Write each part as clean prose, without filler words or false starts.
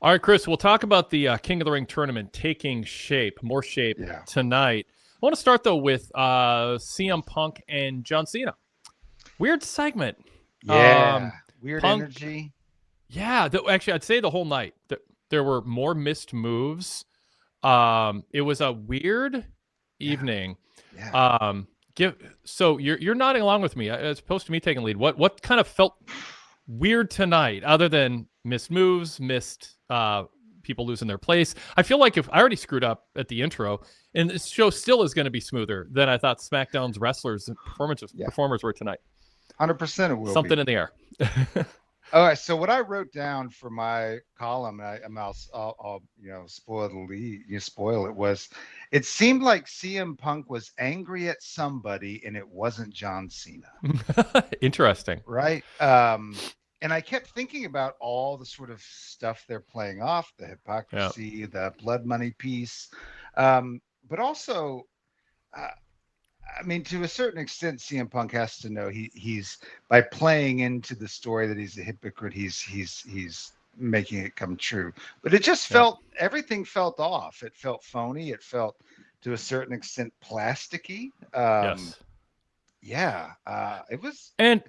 All right, Chris, we'll talk about the King of the Ring tournament taking more shape tonight. I want to start, though, with CM-Punk and John Cena. Weird segment. Yeah, weird energy. Yeah, actually, I'd say the whole night. There were more missed moves. It was a weird evening. Yeah. So you're nodding along with me as opposed to me taking lead. What kind of felt weird tonight, other than missed moves, missed people losing their place? I feel like if I already screwed up at the intro, and this show still is going to be smoother than I thought SmackDown's wrestlers and performers were tonight. 100% it will Something be. in the air. All right, so what I wrote down for my column, I'll spoil the lead. You spoil it. Was it seemed like CM Punk was angry at somebody, and it wasn't John Cena. Interesting, right? And I kept thinking about all the sort of stuff they're playing off, the hypocrisy, the blood money piece, but also. I mean, to a certain extent, CM Punk has to know he's by playing into the story that he's a hypocrite. He's making it come true. But it just everything felt off. It felt phony. It felt, to a certain extent, plasticky. Yes. Yeah. It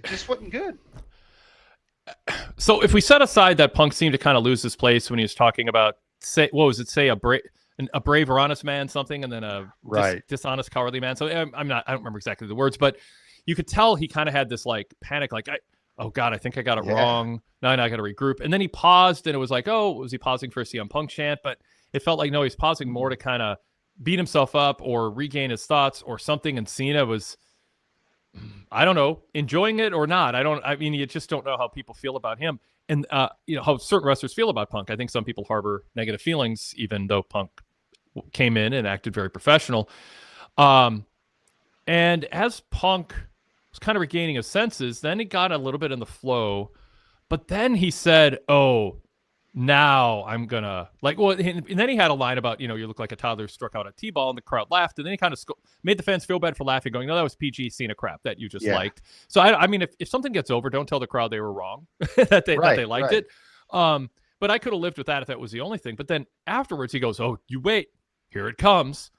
just wasn't good. So if we set aside that Punk seemed to kind of lose his place when he was talking about, a brave or honest man, something, and then a dishonest, cowardly man. So I don't remember exactly the words, but you could tell he kind of had this like panic, like, oh God, I think I got it wrong. Now I got to regroup. And then he paused, and it was like, oh, was he pausing for a CM Punk chant? But it felt like, no, he's pausing more to kind of beat himself up or regain his thoughts or something. And Cena was, I don't know, enjoying it or not. You just don't know how people feel about him. And, how certain wrestlers feel about Punk. I think some people harbor negative feelings, even though Punk came in and acted very professional. And as Punk was kind of regaining his senses, then he got a little bit in the flow. But then he said, oh, now I'm going to and then he had a line about, you look like a toddler struck out a T-ball, and the crowd laughed. And then he kind of made the fans feel bad for laughing, going, no, that was PG Cena crap that you just liked. So, I mean, if something gets over, don't tell the crowd they were wrong, that they liked it. But I could have lived with that if that was the only thing. But then afterwards he goes, oh, you wait, here it comes.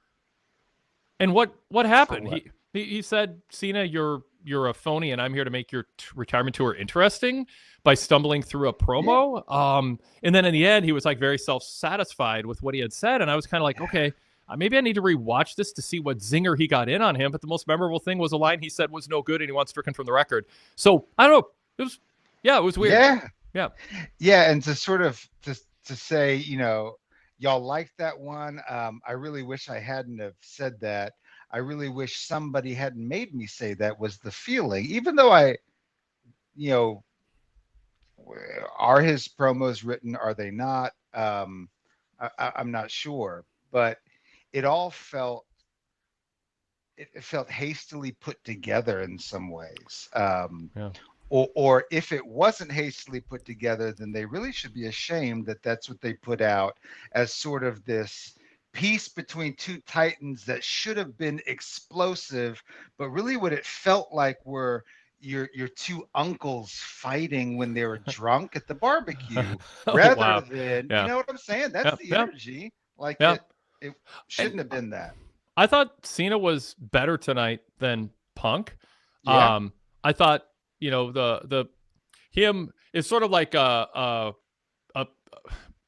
And what happened? He said, Cena, you're a phony, and I'm here to make your retirement tour interesting by stumbling through a promo. Yeah. And then in the end, he was like very self-satisfied with what he had said. And I was kind of like, okay, maybe I need to rewatch this to see what zinger he got in on him. But the most memorable thing was a line he said was no good, and he wants stricken from the record. So I don't know. It was weird. Yeah. And to sort of to say, y'all liked that one. I really wish I hadn't have said that. I really wish somebody hadn't made me say that, was the feeling, even though are his promos written? Are they not? I'm not sure, but it all felt hastily put together in some ways. Or if it wasn't hastily put together, then they really should be ashamed that that's what they put out as sort of this piece between two titans that should have been explosive, but really what it felt like were your two uncles fighting when they were drunk at the barbecue, rather than you know what I'm saying? That's the energy. Like it shouldn't have been that. I thought Cena was better tonight than Punk. I thought him is sort of like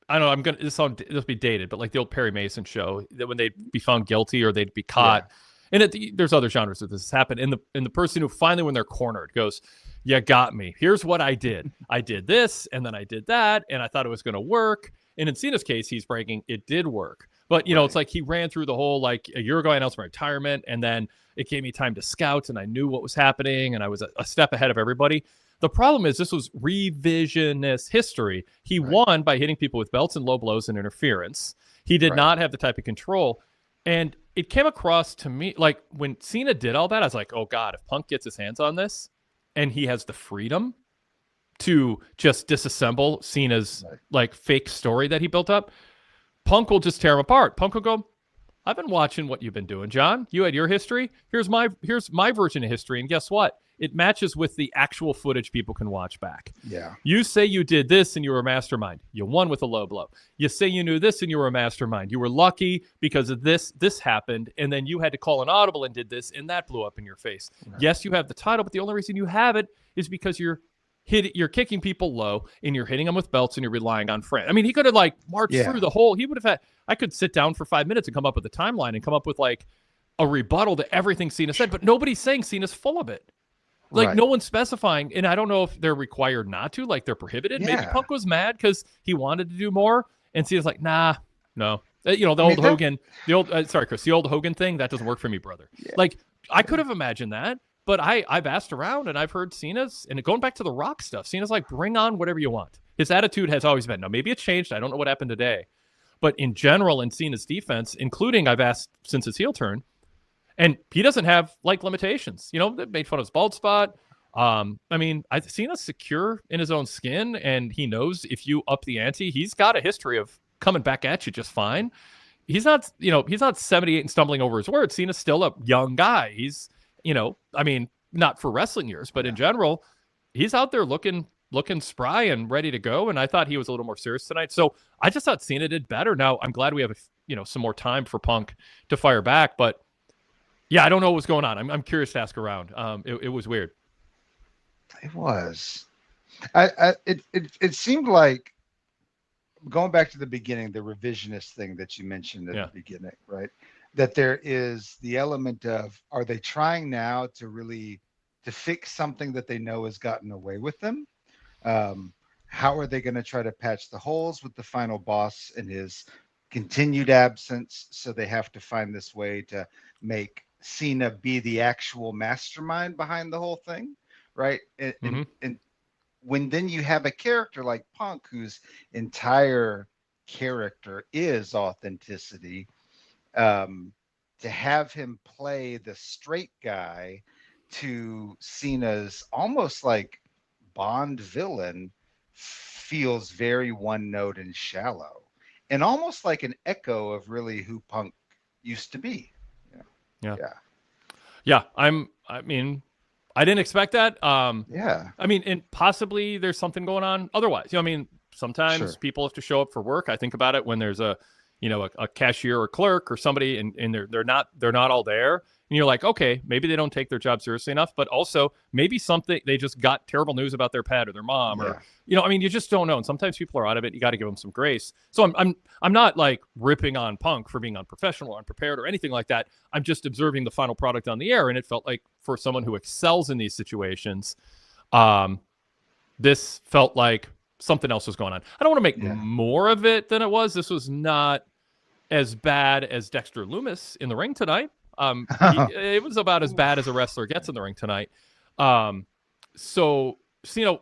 I don't know. This will be dated, but like the old Perry Mason show, that when they'd be found guilty or they'd be caught, and there's other genres that this has happened. And the person who finally, when they're cornered, goes, "You got me. Here's what I did. I did this, and then I did that, and I thought it was going to work." And in Cena's case, he's bragging it did work. But it's like he ran through the whole, like, a year ago I announced my retirement, and then it gave me time to scout, and I knew what was happening, and I was a step ahead of everybody. The problem is this was revisionist history. He won by hitting people with belts and low blows and interference. He did not have the type of control. And it came across to me, like, when Cena did all that, I was like, oh, God, if Punk gets his hands on this and he has the freedom to just disassemble Cena's, like, fake story that he built up, Punk will just tear him apart. Punk will go, I've been watching what you've been doing, John. You had your history. Here's my version of history. And guess what? it matches with the actual footage people can watch back. Yeah. You say you did this and you were a mastermind. You won with a low blow. You say you knew this and you were a mastermind. You were lucky because of this happened, and then you had to call an audible and did this, and that blew up in your face. Right. Yes, you have the title, but the only reason you have it is because you're kicking people low and you're hitting them with belts and you're relying on friends. I mean, he could have like marched through the whole, he would have had, I could sit down for 5 minutes and come up with a timeline and come up with like a rebuttal to everything Cena said, but nobody's saying Cena's full of it. Like no one's specifying, and I don't know if they're required not to, like they're prohibited. Maybe Punk was mad because he wanted to do more, and Cena's like, nah, no. The old Hogan, sorry, Chris, the old Hogan thing, that doesn't work for me, brother. Yeah. Like I could have imagined that. But I've asked around and I've heard Cena's, and going back to the Rock stuff, Cena's like, bring on whatever you want. His attitude has always been, now maybe it's changed. I don't know what happened today. But in general, in Cena's defense, including I've asked since his heel turn, and he doesn't have like limitations. They made fun of his bald spot. I mean, Cena's secure in his own skin, and he knows if you up the ante, he's got a history of coming back at you just fine. He's not 78 and stumbling over his words. Cena's still a young guy. He's I mean, not for wrestling years, but in general, he's out there looking spry and ready to go. And I thought he was a little more serious tonight. So I just thought Cena did better. Now I'm glad we have some more time for Punk to fire back. But yeah, I don't know what was going on. I'm curious to ask around. It was weird. It was. It seemed like, going back to the beginning, the revisionist thing that you mentioned at the beginning, right? That there is the element of, are they trying now to fix something that they know has gotten away with them? How are they going to try to patch the holes with the final boss and his continued absence? So they have to find this way to make Cena be the actual mastermind behind the whole thing, right? And when then you have a character like Punk, whose entire character is authenticity, to have him play the straight guy to Cena's almost like Bond villain feels very one note and shallow, and almost like an echo of really who Punk used to be. Yeah. I mean, I didn't expect that. I mean, and possibly there's something going on otherwise. I mean, sometimes people have to show up for work. I think about it when there's a cashier or clerk or somebody, and they're not all there, and you're like, okay, maybe they don't take their job seriously enough, but also maybe they just got terrible news about their pet or their mom, or I mean, you just don't know. And sometimes people are out of it. You got to give them some grace. So I'm not like ripping on Punk for being unprofessional or unprepared or anything like that. I'm just observing the final product on the air, and it felt like for someone who excels in these situations, this felt like something else was going on. I don't want to make more of it than it was. This was not as bad as Dexter Lumis in the ring tonight. It was about as bad as a wrestler gets in the ring tonight. So Cena,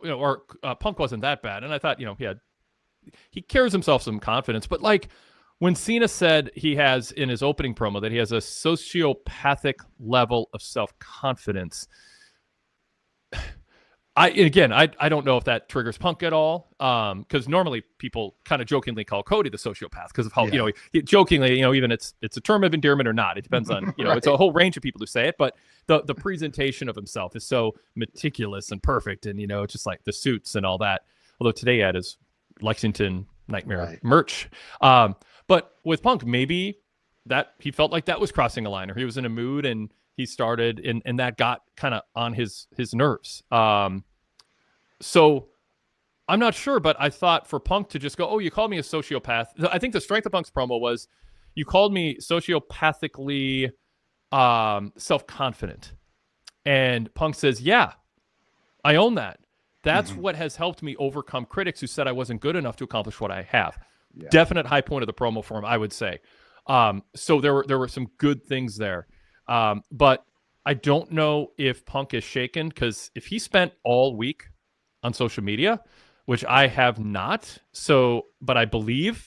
Punk wasn't that bad, and I thought, he carries himself some confidence. But like when Cena said he has in his opening promo that he has a sociopathic level of self-confidence, I don't know if that triggers Punk at all, because normally people kind of jokingly call Cody the sociopath because of how jokingly, even it's a term of endearment or not. It depends on it's a whole range of people who say it, but the presentation of himself is so meticulous and perfect, and it's just like the suits and all that. Although today he had his Lexington Nightmare merch, but with Punk, maybe that he felt like that was crossing a line, or he was in a mood and he started and that got kind of on his nerves. So I'm not sure, but I thought for Punk to just go, oh, you called me a sociopath. I think the strength of Punk's promo was, you called me sociopathically self-confident. And Punk says, yeah, I own that. That's what has helped me overcome critics who said I wasn't good enough to accomplish what I have. Yeah. Definite high point of the promo for him, I would say. So there were some good things there. But I don't know if Punk is shaken, because if he spent all week on social media, which I have not, but I believe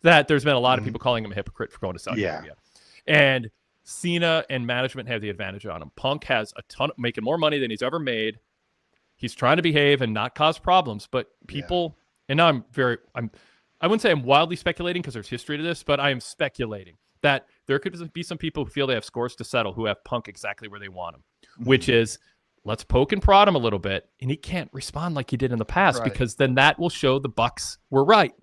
that there's been a lot of people calling him a hypocrite for going to Saudi Arabia. And Cena and management have the advantage on him. Punk has a ton of making more money than he's ever made. He's trying to behave and not cause problems, but people, and now I wouldn't say I'm wildly speculating because there's history to this, but I am speculating that there could be some people who feel they have scores to settle who have Punk exactly where they want him, which is let's poke and prod him a little bit, and he can't respond like he did in the past, because then that will show the Bucks were right.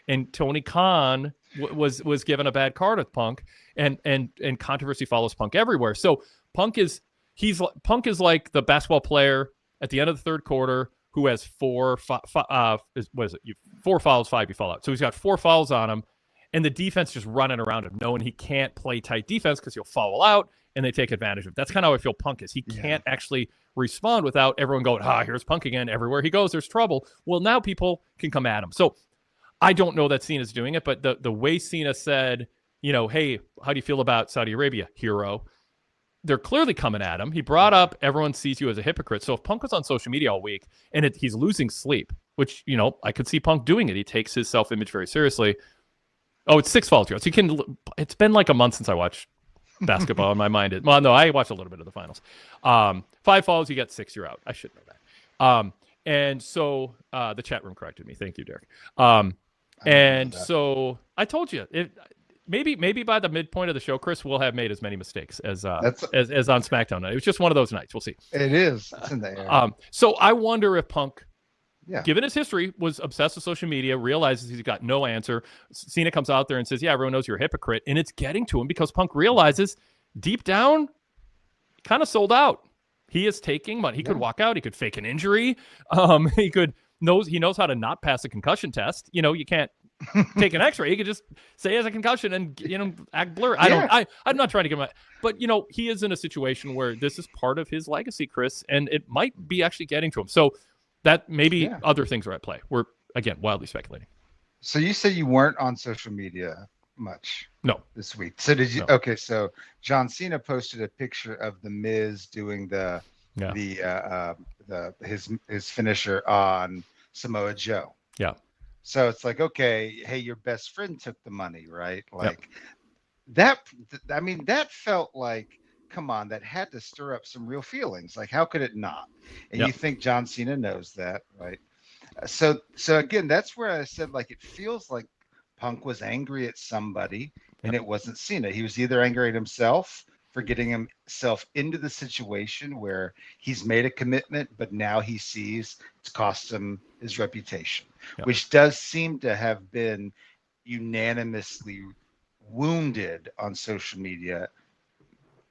And Tony Khan was given a bad card with Punk, and controversy follows Punk everywhere. So Punk is like the basketball player at the end of the third quarter who has four fouls, 5, you fall out. So he's got 4 fouls on him, and the defense just running around him, knowing he can't play tight defense because he'll foul out, and they take advantage of it. That's kind of how I feel Punk is. He can't actually respond without everyone going, here's Punk again. Everywhere he goes, there's trouble. Well, now people can come at him. So I don't know that Cena's doing it, but the way Cena said, hey, how do you feel about Saudi Arabia, hero? They're clearly coming at him. He brought up everyone sees you as a hypocrite. So if Punk was on social media all week and he's losing sleep, which, I could see Punk doing it. He takes his self-image very seriously. Oh, it's 6 falls. So it's been like a month since I watched basketball in my mind. I watched a little bit of the finals. 5 falls, you got 6, you're out. I should know that. And so the chat room corrected me. Thank you, Derek. And so I told you, maybe by the midpoint of the show, Chris will have made as many mistakes as on SmackDown night. It was just one of those nights. We'll see. It is. It's in the air. So I wonder if Punk, given his history, was obsessed with social media, realizes he's got no answer. Cena comes out there and says, everyone knows you're a hypocrite. And it's getting to him because Punk realizes deep down, kind of sold out. He is taking money. He could walk out. He could fake an injury. He knows how to not pass a concussion test. You can't take an X-ray. He could just say he has a concussion and act blurry. I'm not trying to give him, but he is in a situation where this is part of his legacy, Chris, and it might be actually getting to him. So that maybe other things are at play. We're again wildly speculating. So you said you weren't on social media much. No, this week. So did you? No. Okay, so John Cena posted a picture of the Miz doing his finisher on Samoa Joe. Yeah. So it's like, okay, hey, your best friend took the money, right? Like that. I mean, that felt like, come on, that had to stir up some real feelings. Like, how could it not? And you think John Cena knows that, right? So again, that's where I said, like, it feels like Punk was angry at somebody, and it wasn't Cena. He was either angry at himself for getting himself into the situation where he's made a commitment, but now he sees it's cost him his reputation, which does seem to have been unanimously wounded on social media.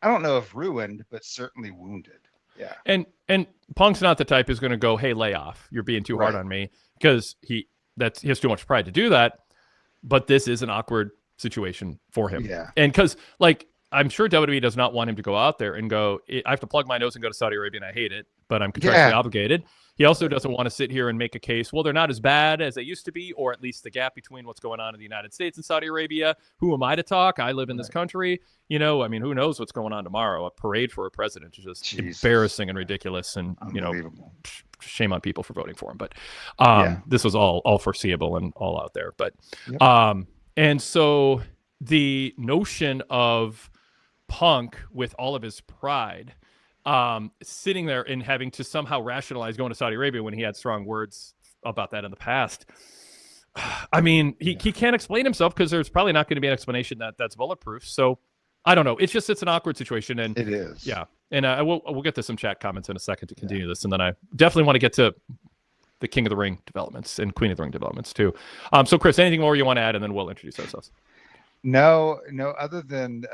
I don't know if ruined, but certainly wounded. Yeah. And Punk's not the type who's going to go, hey, lay off. You're being too hard on me, because he has too much pride to do that. But this is an awkward situation for him. Yeah. And because, I'm sure WWE does not want him to go out there and go, I have to plug my nose and go to Saudi Arabia, and I hate it, but I'm contractually obligated. He also doesn't want to sit here and make a case, well, they're not as bad as they used to be, or at least the gap between what's going on in the United States and Saudi Arabia. Who am I to talk? I live in this country. Who knows what's going on tomorrow? A parade for a president is just embarrassing and ridiculous, and, shame on people for voting for him. But this was all foreseeable and all out there. But and so the notion of Punk, with all of his pride, sitting there and having to somehow rationalize going to Saudi Arabia when he had strong words about that in the past. I mean, he can't explain himself, because there's probably not going to be an explanation that's bulletproof. So I don't know. It's an awkward situation. And it is. Yeah. And we'll get to some chat comments in a second to continue this. And then I definitely want to get to the King of the Ring developments and Queen of the Ring developments too. So Chris, anything more you want to add, and then we'll introduce ourselves? No, other than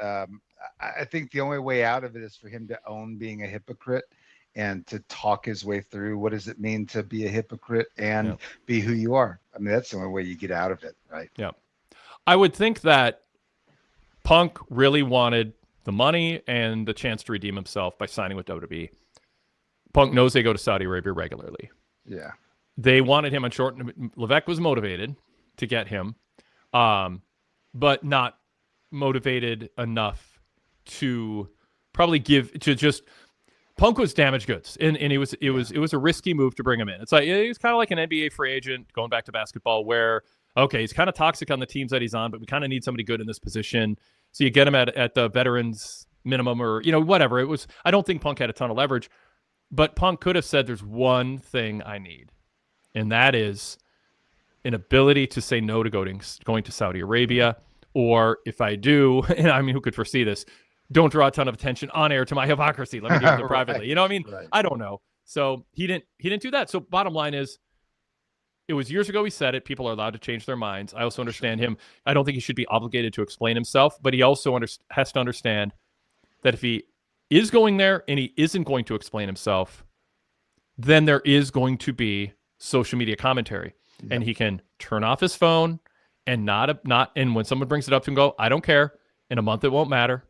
I think the only way out of it is for him to own being a hypocrite and to talk his way through what does it mean to be a hypocrite and be who you are. I mean, that's the only way you get out of it, right? Yeah. I would think that Punk really wanted the money and the chance to redeem himself by signing with WWE. Punk knows they go to Saudi Arabia regularly. Yeah. They wanted him on short. Levesque was motivated to get him, but not motivated enough to probably Punk was damaged goods, and it was a risky move to bring him in. It's like he's kind of like an NBA free agent going back to basketball, where he's kind of toxic on the teams that he's on, but we kind of need somebody good in this position. So you get him at the veterans minimum, or whatever it was. I don't think Punk had a ton of leverage, but Punk could have said, "There's one thing I need, and that is an ability to say no to going to Saudi Arabia, or if I do, and I mean, who could foresee this?" don't draw a ton of attention on air to my hypocrisy. Let me deal with it privately. Right. You know what I mean? Right. I don't know. So he didn't do that. So bottom line is, it was years ago he said it. People are allowed to change their minds. I also understand him. I don't think he should be obligated to explain himself, but he also has to understand that if he is going there and he isn't going to explain himself, then there is going to be social media commentary. Yep. And he can turn off his phone and and when someone brings it up to him, go, I don't care. In a month, it won't matter.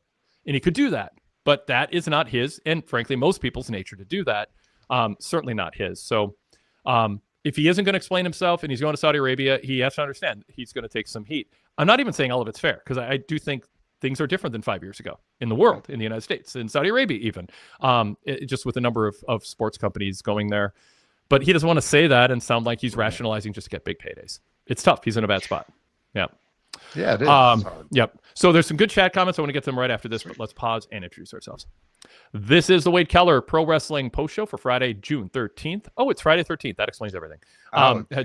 And he could do that. But that is not his, and frankly, most people's nature to do that. Certainly not his. So if he isn't going to explain himself and he's going to Saudi Arabia, he has to understand he's going to take some heat. I'm not even saying all of it's fair, because I do think things are different than 5 years ago in the world, in the United States, in Saudi Arabia even, just with the number of sports companies going there. But he doesn't want to say that and sound like he's rationalizing just to get big paydays. It's tough. He's in a bad spot. Yeah. Yeah, it is. Yep. So there's some good chat comments. I want to get to them right after this, but let's pause and introduce ourselves. This is the Wade Keller Pro Wrestling Post Show for Friday, June 13th. Oh, it's Friday 13th. That explains everything.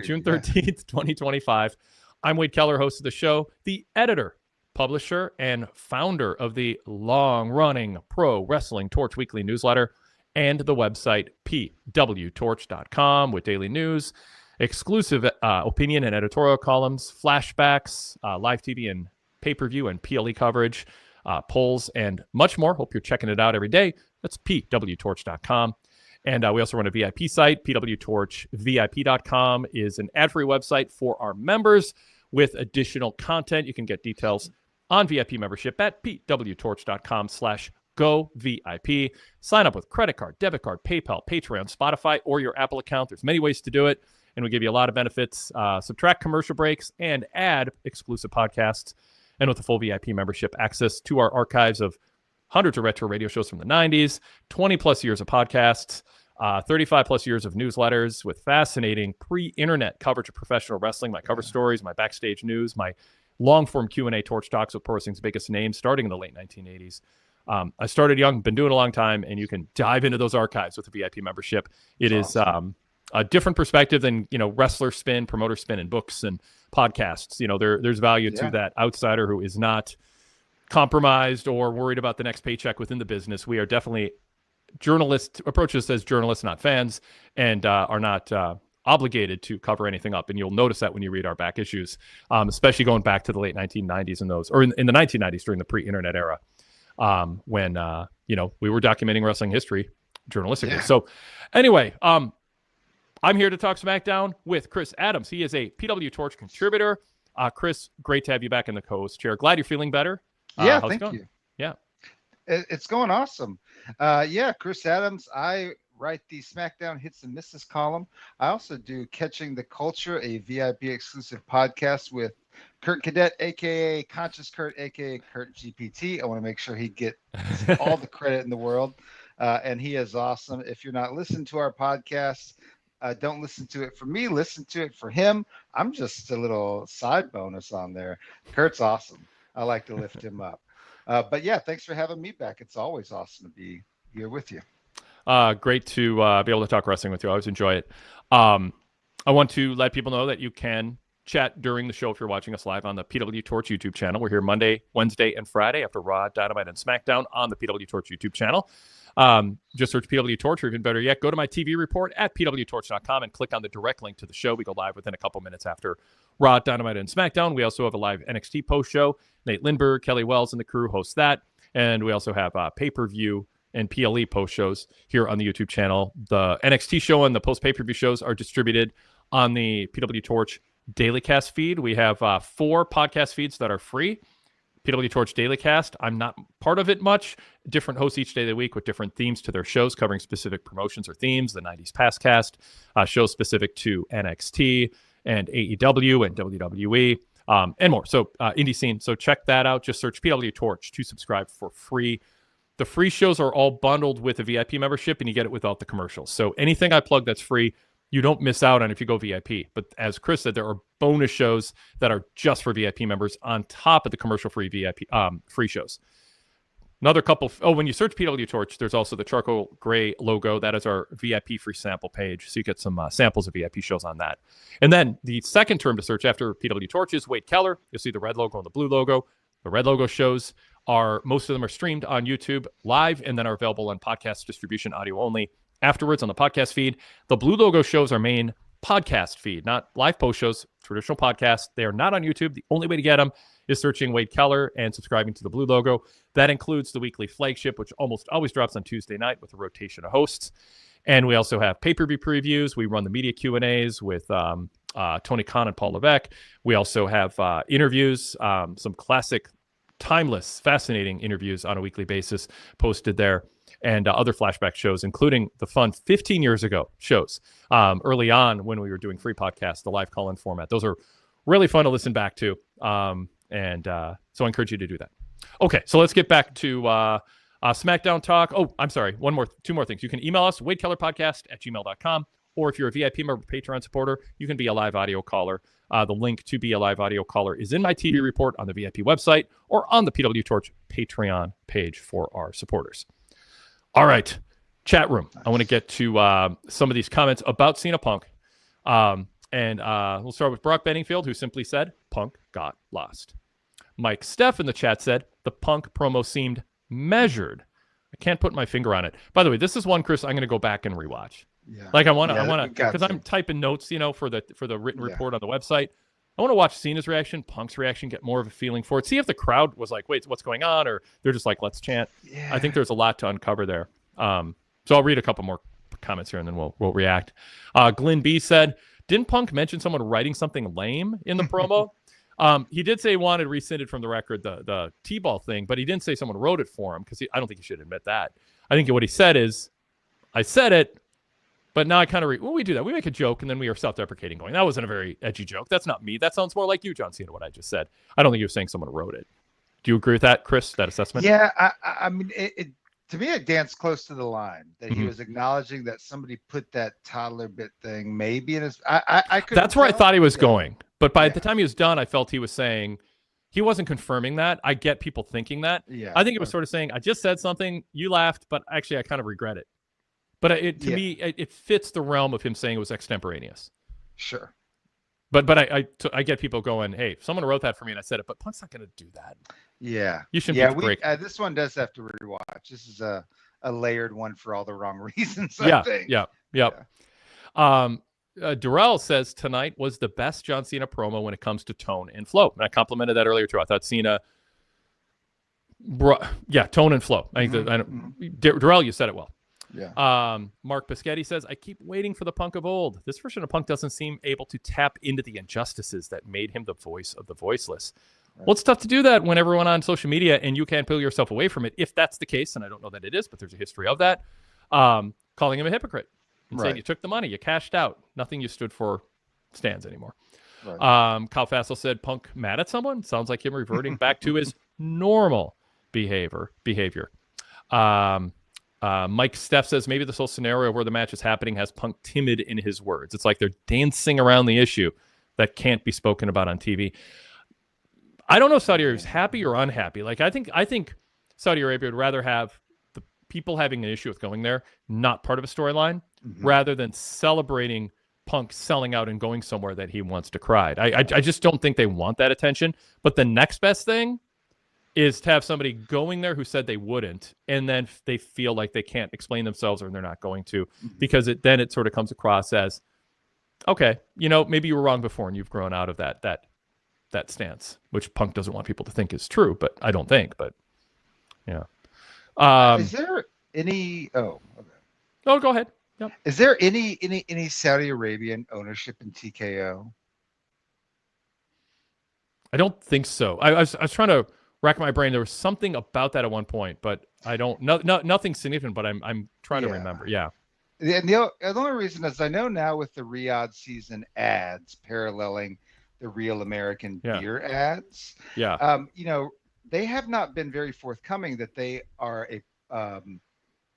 June 13th, 2025. I'm Wade Keller, host of the show, the editor, publisher, and founder of the long-running Pro Wrestling Torch Weekly newsletter and the website PWTorch.com with daily news, exclusive opinion and editorial columns, flashbacks, live TV and pay-per-view and PLE coverage, polls, and much more. Hope you're checking it out every day. That's PWTorch.com. And we also run a VIP site. PWTorchVIP.com is an ad-free website for our members with additional content. You can get details on VIP membership at PWTorch.com/GoVIP. Sign up with credit card, debit card, PayPal, Patreon, Spotify, or your Apple account. There's many ways to do it, and we give you a lot of benefits. Subtract commercial breaks and add exclusive podcasts. And with the full VIP membership, access to our archives of hundreds of retro radio shows from the 90s, 20-plus years of podcasts, 35-plus years of newsletters with fascinating pre-internet coverage of professional wrestling, my cover stories, my backstage news, my long-form Q&A Torch Talks with Pro Wrestling's biggest names starting in the late 1980s. I started young, been doing it a long time, and you can dive into those archives with the VIP membership. It is awesome. A different perspective than, wrestler spin, promoter spin, and books and podcasts. There's value to that outsider who is not compromised or worried about the next paycheck within the business. We are definitely journalists, approach this as journalists, not fans, and are not obligated to cover anything up. And you'll notice that when you read our back issues, especially going back to the late 1990s and those, or in the 1990s during the pre-internet era, when we were documenting wrestling history journalistically. Yeah. So anyway, I'm here to talk SmackDown with Chris Adams. He is a PW Torch contributor. Chris, great to have you back in the co-host chair. Glad you're feeling better. Yeah, thank you. Yeah. It's going awesome. Chris Adams. I write the SmackDown Hits and Misses column. I also do Catching the Culture, a VIP exclusive podcast with Kurt Cadet, a.k.a. Conscious Kurt, a.k.a. Kurt GPT. I want to make sure he gets all the credit in the world. And he is awesome. If you're not listening to our podcast, don't listen to it for me. Listen to it for him. I'm just a little side bonus on there. Kurt's awesome. I like to lift him up. But yeah, thanks for having me back. It's always awesome to be here with you. Great to be able to talk wrestling with you. I always enjoy it. I want to let people know that you can chat during the show if you're watching us live on the PW Torch YouTube channel. We're here Monday, Wednesday, and Friday after Raw, Dynamite, and SmackDown on the PW Torch YouTube channel. Just search PW Torch, or even better yet, go to my TV report at pwtorch.com and click on the direct link to the show. We go live within a couple minutes after Raw, Dynamite, and SmackDown. We also have a live NXT post show. Nate Lindbergh, Kelly Wells, and the crew host that. And we also have pay-per-view and PLE post shows here on the YouTube channel. The NXT show and the post pay-per-view shows are distributed on the PW Torch Daily Cast feed. We have 4 podcast feeds that are free. PW Torch Daily Cast, I'm not part of it much. Different hosts each day of the week with different themes to their shows, covering specific promotions or themes. The 90s Past Cast, shows specific to NXT and AEW and WWE, and more. So indie scene. So check that out. Just search PW Torch to subscribe for free. The free shows are all bundled with a VIP membership, and you get it without the commercials. So anything I plug that's free, you don't miss out on if you go VIP. But as Chris said, there are bonus shows that are just for VIP members on top of the commercial-free VIP free shows. Another couple. When you search PW Torch, there's also the charcoal gray logo. That is our VIP free sample page. So you get some samples of VIP shows on that. And then the second term to search after PW Torch is Wade Keller. You'll see the red logo and the blue logo. The red logo shows most of them are streamed on YouTube live and then are available on podcast distribution, audio only, afterwards on the podcast feed. The Blue Logo shows are main podcast feed, not live post shows, traditional podcasts. They are not on YouTube. The only way to get them is searching Wade Keller and subscribing to the Blue Logo. That includes the weekly flagship, which almost always drops on Tuesday night with a rotation of hosts. And we also have pay-per-view previews. We run the media Q&As with Tony Khan and Paul Levesque. We also have interviews, some classic, timeless, fascinating interviews on a weekly basis posted there, and other flashback shows, including the fun 15 years ago shows early on when we were doing free podcasts, the live call-in format. Those are really fun to listen back to. So I encourage you to do that. Okay, so let's get back to SmackDown talk. Oh, I'm sorry. Two more things. You can email us, wadekellerpodcast@gmail.com, or if you're a VIP member, Patreon supporter, you can be a live audio caller. The link to be a live audio caller is in my TV report on the VIP website or on the PWTorch Patreon page for our supporters. All right, chat room. I want to get to some of these comments about Cena-Punk. And we'll start with Brock Benningfield, who simply said, Punk got lost. Mike Steff in the chat said, the Punk promo seemed measured. I can't put my finger on it. By the way, this is one, Chris, I'm going to go back and rewatch. Yeah. Like I want to, because I'm typing notes, for the written report on the website. I want to watch Cena's reaction, Punk's reaction, get more of a feeling for it. See if the crowd was like, wait, what's going on? Or they're just like, let's chant. Yeah. I think there's a lot to uncover there. So I'll read a couple more comments here and then we'll react. Glenn B said, didn't Punk mention someone writing something lame in the promo? He did say he wanted rescinded from the record the T-ball thing, but he didn't say someone wrote it for him because I don't think he should admit that. I think what he said is, I said it, but now I kind of we do that. We make a joke and then we are self-deprecating going, that wasn't a very edgy joke. That's not me. That sounds more like you, John Cena, what I just said. I don't think he was saying someone wrote it. Do you agree with that, Chris, that assessment? Yeah, I mean, to me, it danced close to the line that he was acknowledging that somebody put that toddler bit thing maybe in his. I could. That's where I thought he was going, but by the time he was done, I felt he was saying he wasn't confirming that. I get people thinking that. Yeah, I think it was sort of saying, I just said something, you laughed, but actually, I kind of regret it. But to me, it fits the realm of him saying it was extemporaneous. Sure. But I get people going, hey, if someone wrote that for me and I said it, but Punk's not going to do that. Yeah. You shouldn't break. This one does have to rewatch. This is a layered one for all the wrong reasons, I think. Yeah. Durrell says tonight was the best John Cena promo when it comes to tone and flow. And I complimented that earlier too. I thought Cena, tone and flow. I think Durrell, you said it well. Yeah. Mark Piscetti says, I keep waiting for the Punk of old. This version of Punk doesn't seem able to tap into the injustices that made him the voice of the voiceless. Right. Well, it's tough to do that when everyone on social media and you can't pull yourself away from it. If that's the case, and I don't know that it is, but there's a history of that, calling him a hypocrite and saying you took the money, you cashed out. Nothing you stood for stands anymore. Right. Kyle Fassel said, Punk mad at someone? Sounds like him reverting back to his normal behavior. Mike Steff says maybe this whole scenario where the match is happening has Punk timid in his words. It's like they're dancing around the issue that can't be spoken about on TV. I don't know if Saudi Arabia is happy or unhappy. Like I think Saudi Arabia would rather have the people having an issue with going there not part of a storyline rather than celebrating Punk selling out and going somewhere that he wants to cry. I just don't think they want that attention. But the next best thing is to have somebody going there who said they wouldn't, and then they feel like they can't explain themselves or they're not going to, because it sort of comes across as, okay, maybe you were wrong before and you've grown out of that stance, which Punk doesn't want people to think is true, but I don't think, but yeah. Is there any, Oh, go ahead. Yep. Is there any Saudi Arabian ownership in TKO? I don't think so. I was trying to rack my brain. There was something about that at one point, but I don't nothing significant, but I'm trying to remember. Yeah. And the only reason is I know now with the Riyadh season ads paralleling the Real American Beer ads. Yeah. They have not been very forthcoming that they are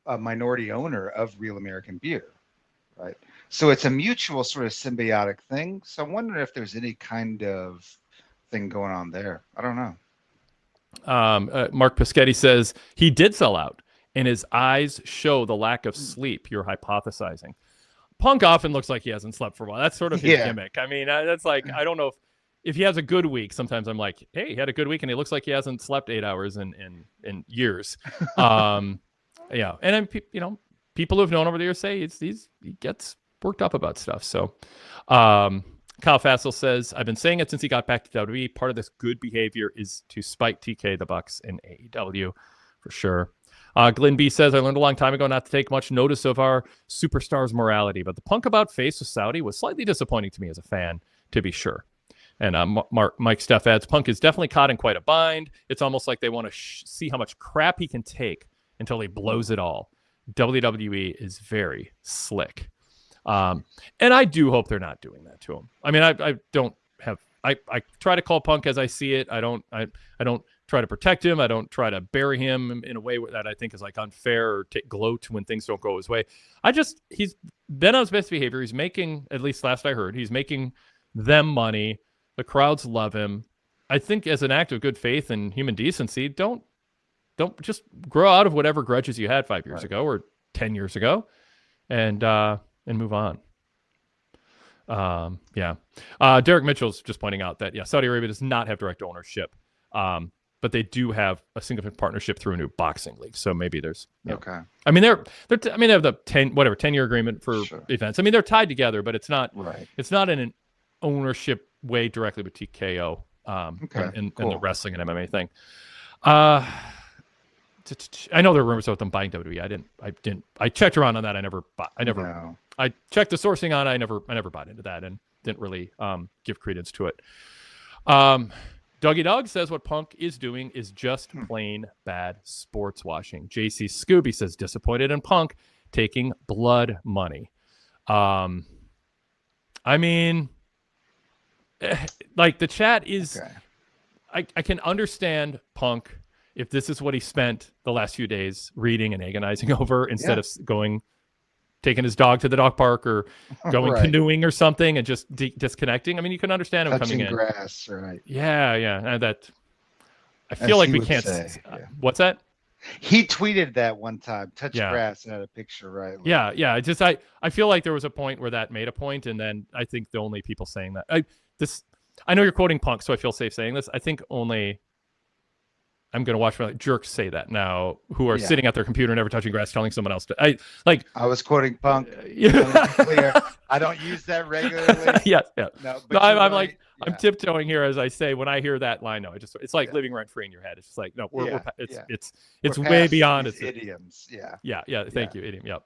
a minority owner of Real American Beer. Right. So it's a mutual sort of symbiotic thing. So I'm wondering if there's any kind of thing going on there. I don't know. Mark Piscetti says he did sell out and his eyes show the lack of sleep. You're hypothesizing. Punk often looks like he hasn't slept for a while. That's sort of his gimmick. I mean, that's like, I don't know if if he has a good week, sometimes I'm like, hey, he had a good week and he looks like he hasn't slept 8 hours in years. Yeah. And then, people who've known over the years say he gets worked up about stuff. So Kyle Fassel says, I've been saying it since he got back to WWE. Part of this good behavior is to spite TK, the Bucks, and AEW for sure. Glenn B says, I learned a long time ago not to take much notice of our superstars' morality, but the Punk about face with Saudi was slightly disappointing to me as a fan, to be sure. And Mike Steff adds, Punk is definitely caught in quite a bind. It's almost like they want to see how much crap he can take until he blows it all. WWE is very slick. And I do hope they're not doing that to him. I mean, I try to call Punk as I see it. I don't try to protect him. I don't try to bury him in a way that I think is like unfair or gloat when things don't go his way. He's been on his best behavior. He's making, at least last I heard, he's making them money. The crowds love him. I think as an act of good faith and human decency, don't just grow out of whatever grudges you had 5 years ago or 10 years ago and move on. Derek Mitchell's just pointing out that, Saudi Arabia does not have direct ownership. But they do have a significant partnership through a new boxing league. So maybe there's okay. I mean, they have the 10-year agreement for events. I mean, they're tied together, but it's not It's not in an ownership way directly with TKO in the wrestling and MMA thing. I know there are rumors about them buying WWE. I checked around on that. I checked the sourcing on it. I never bought into that and didn't really give credence to it. Dougie Dog says what Punk is doing is just plain bad sports washing. JC Scooby says disappointed in Punk taking blood money. I mean, like the chat is, I can understand Punk if this is what he spent the last few days reading and agonizing over instead of taking his dog to the dog park or going canoeing or something and just disconnecting. I mean, you can understand him coming in. Touching grass, right? Yeah. And I feel like we can't. What's that? He tweeted that one time, touch grass, and had a picture, right? Like, I feel like there was a point where that made a point, and then I think the only people saying that, I know you're quoting Punk, so I feel safe saying this. I think only I'm going to watch jerks say that now who are sitting at their computer, never touching grass, telling someone else to. I was quoting Punk. Clear. I don't use that regularly. Yeah. No, I'm tiptoeing here as I say when I hear that line. No, it's like living rent free in your head. It's just like no, it's way beyond its idioms. Yeah. Thank you, idiom. Yep.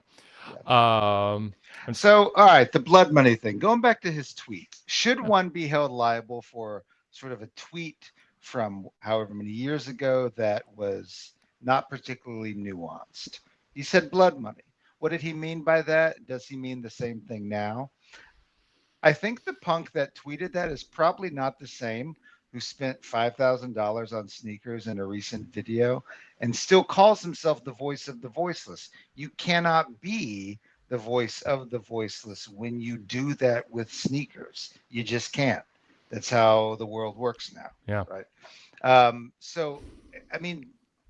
So all right, the blood money thing. Going back to his tweet, should one be held liable for sort of a tweet from however many years ago that was not particularly nuanced? He said blood money. What did he mean by that? Does he mean the same thing now? I think the Punk that tweeted that is probably not the same who spent $5,000 on sneakers in a recent video and still calls himself the voice of the voiceless. You cannot be the voice of the voiceless when you do that with sneakers. You just can't. That's how the world works now. Yeah. Right. So, I mean,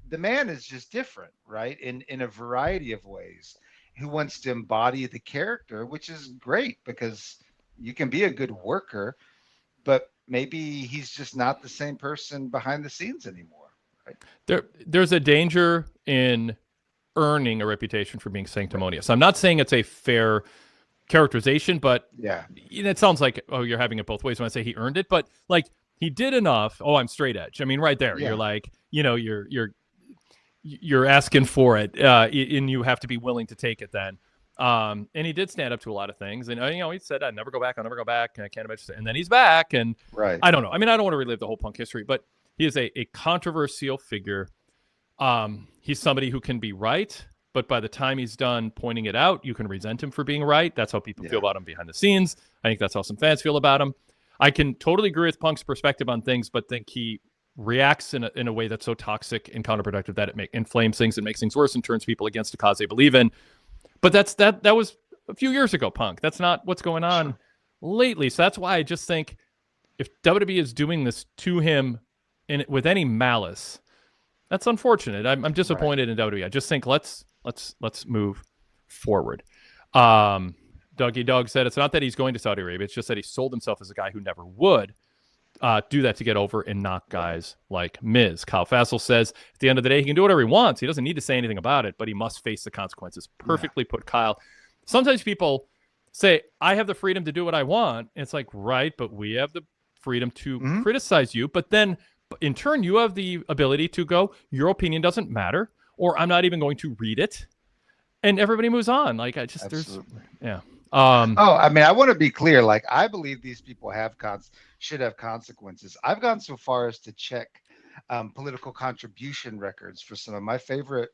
the man is just different, right? In a variety of ways. Who wants to embody the character, which is great because you can be a good worker, but maybe he's just not the same person behind the scenes anymore. Right? There's a danger in earning a reputation for being sanctimonious. I'm not saying it's a fair characterization, but it sounds like you're having it both ways when I say he earned it, but like he did enough. I'm straight edge. I mean, right there, you're like, you're asking for it, and you have to be willing to take it then. And he did stand up to a lot of things, and he said, "I'll never go back. And I can't imagine." And then he's back, and I don't know. I mean, I don't want to relive the whole Punk history, but he is a controversial figure. He's somebody who can be right, but by the time he's done pointing it out, you can resent him for being right. That's how people feel about him behind the scenes. I think that's how some fans feel about him. I can totally agree with Punk's perspective on things, but think he reacts in a way that's so toxic and counterproductive that it inflames things and makes things worse and turns people against a cause they believe in. But that was a few years ago, Punk. That's not what's going on lately. So that's why I just think if WWE is doing this to him with any malice, that's unfortunate. I'm disappointed in WWE. I just think let's move forward. Dougie Dog said it's not that he's going to Saudi Arabia. It's just that he sold himself as a guy who never would. do that to get over and knock guys like Miz. Kyle Fassel says at the end of the day, he can do whatever he wants. He doesn't need to say anything about it, but he must face the consequences. Perfectly put, Kyle. Sometimes people say, I have the freedom to do what I want. And it's like, right, but we have the freedom to criticize you. But then in turn, you have the ability to go, your opinion doesn't matter, or I'm not even going to read it. And everybody moves on. Like, I just, Absolutely. there's, I mean, I want to be clear. Like, I believe these people should have consequences. I've gone so far as to check political contribution records for some of my favorite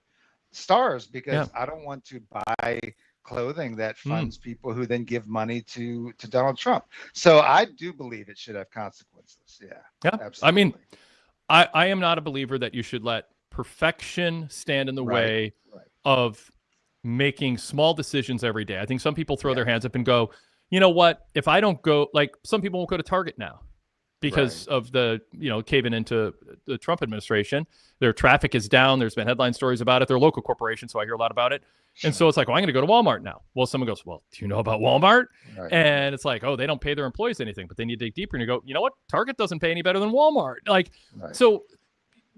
stars because I don't want to buy clothing that funds people who then give money to Donald Trump. So I do believe it should have consequences. Yeah, absolutely. I mean, I am not a believer that you should let perfection stand in the way of making small decisions every day. I think some people throw their hands up and go, you know what, if I don't go, like some people won't go to Target now because of the, caving into the Trump administration. Their traffic is down. There's been headline stories about it. They're a local corporation, so I hear a lot about it. And so it's like, well, I'm going to go to Walmart now. Well, someone goes, well, do you know about Walmart? And it's like, oh, they don't pay their employees anything, but then you dig deeper and you go, you know what? Target doesn't pay any better than Walmart. Like, so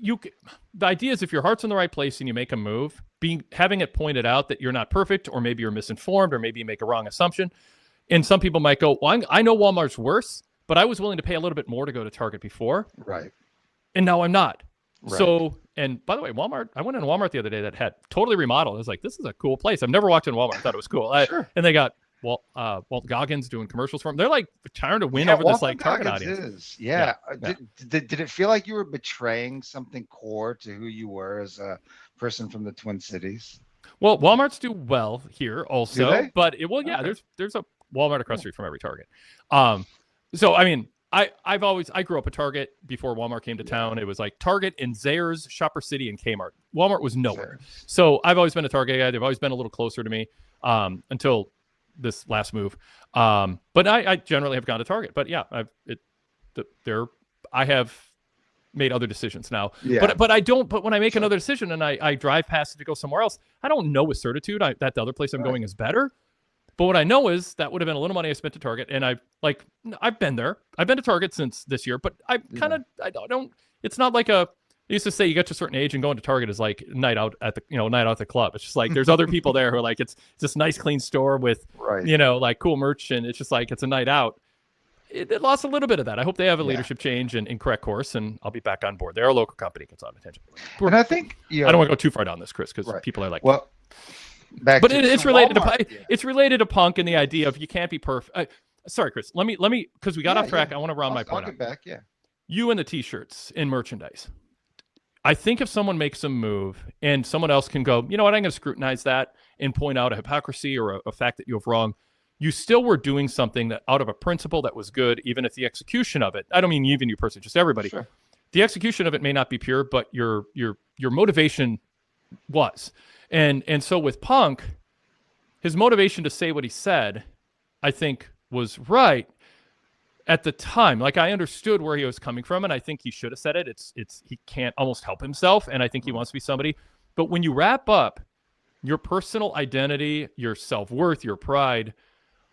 the idea is if your heart's in the right place and you make a move, having it pointed out that you're not perfect, or maybe you're misinformed, or maybe you make a wrong assumption. And some people might go, well, I know Walmart's worse, but I was willing to pay a little bit more to go to Target before. And now I'm not. So, and by the way, Walmart, I went in Walmart the other day that had totally remodeled. I was like, this is a cool place. I've never walked in Walmart. I thought it was cool. And they got Walt Goggins doing commercials for them. They're like trying to win over this like Target audience. Did it feel like you were betraying something core to who you were as a person from the Twin Cities? Well, Walmarts do well here also, but there's a Walmart across the street from every Target. So I mean, I grew up at Target before Walmart came to town. It was like Target and Zayres, Shopper City, and Kmart. Walmart was nowhere. So I've always been a Target guy. They've always been a little closer to me until this last move. But I generally have gone to Target. But yeah, I have made other decisions now. But I don't. But when I make another decision and I drive past it to go somewhere else, I don't know with certitude that the other place I'm going is better. But what I know is that would have been a little money I spent to Target, and I've been there. I've been to Target since this year, but I don't. It's not like I used to say you get to a certain age and going to Target is like night out at the club. It's just like there's other people there who are like it's this nice clean store with like cool merch, and it's just like it's a night out. It lost a little bit of that. I hope they have a leadership change and correct course, and I'll be back on board. They're a local company, gets a lot of attention. And I think I don't want to go too far down this, Chris, because people are like, well. It's related it's related to Punk and the idea of you can't be perfect. Sorry, Chris. Let me because we got off track. I want to round my point out. Back, You and the T-shirts and merchandise. I think if someone makes a move and someone else can go, you know what, I'm going to scrutinize that and point out a hypocrisy or a fact that you have wrong. You still were doing something that out of a principle that was good, even if the execution of it. I don't mean even you personally, just everybody. Sure. The execution of it may not be pure, but your motivation was. And so with Punk, his motivation to say what he said, I think was right at the time. Like I understood where he was coming from, and I think he should have said it. It's he can't almost help himself, and I think he wants to be somebody. But when you wrap up your personal identity, your self-worth, your pride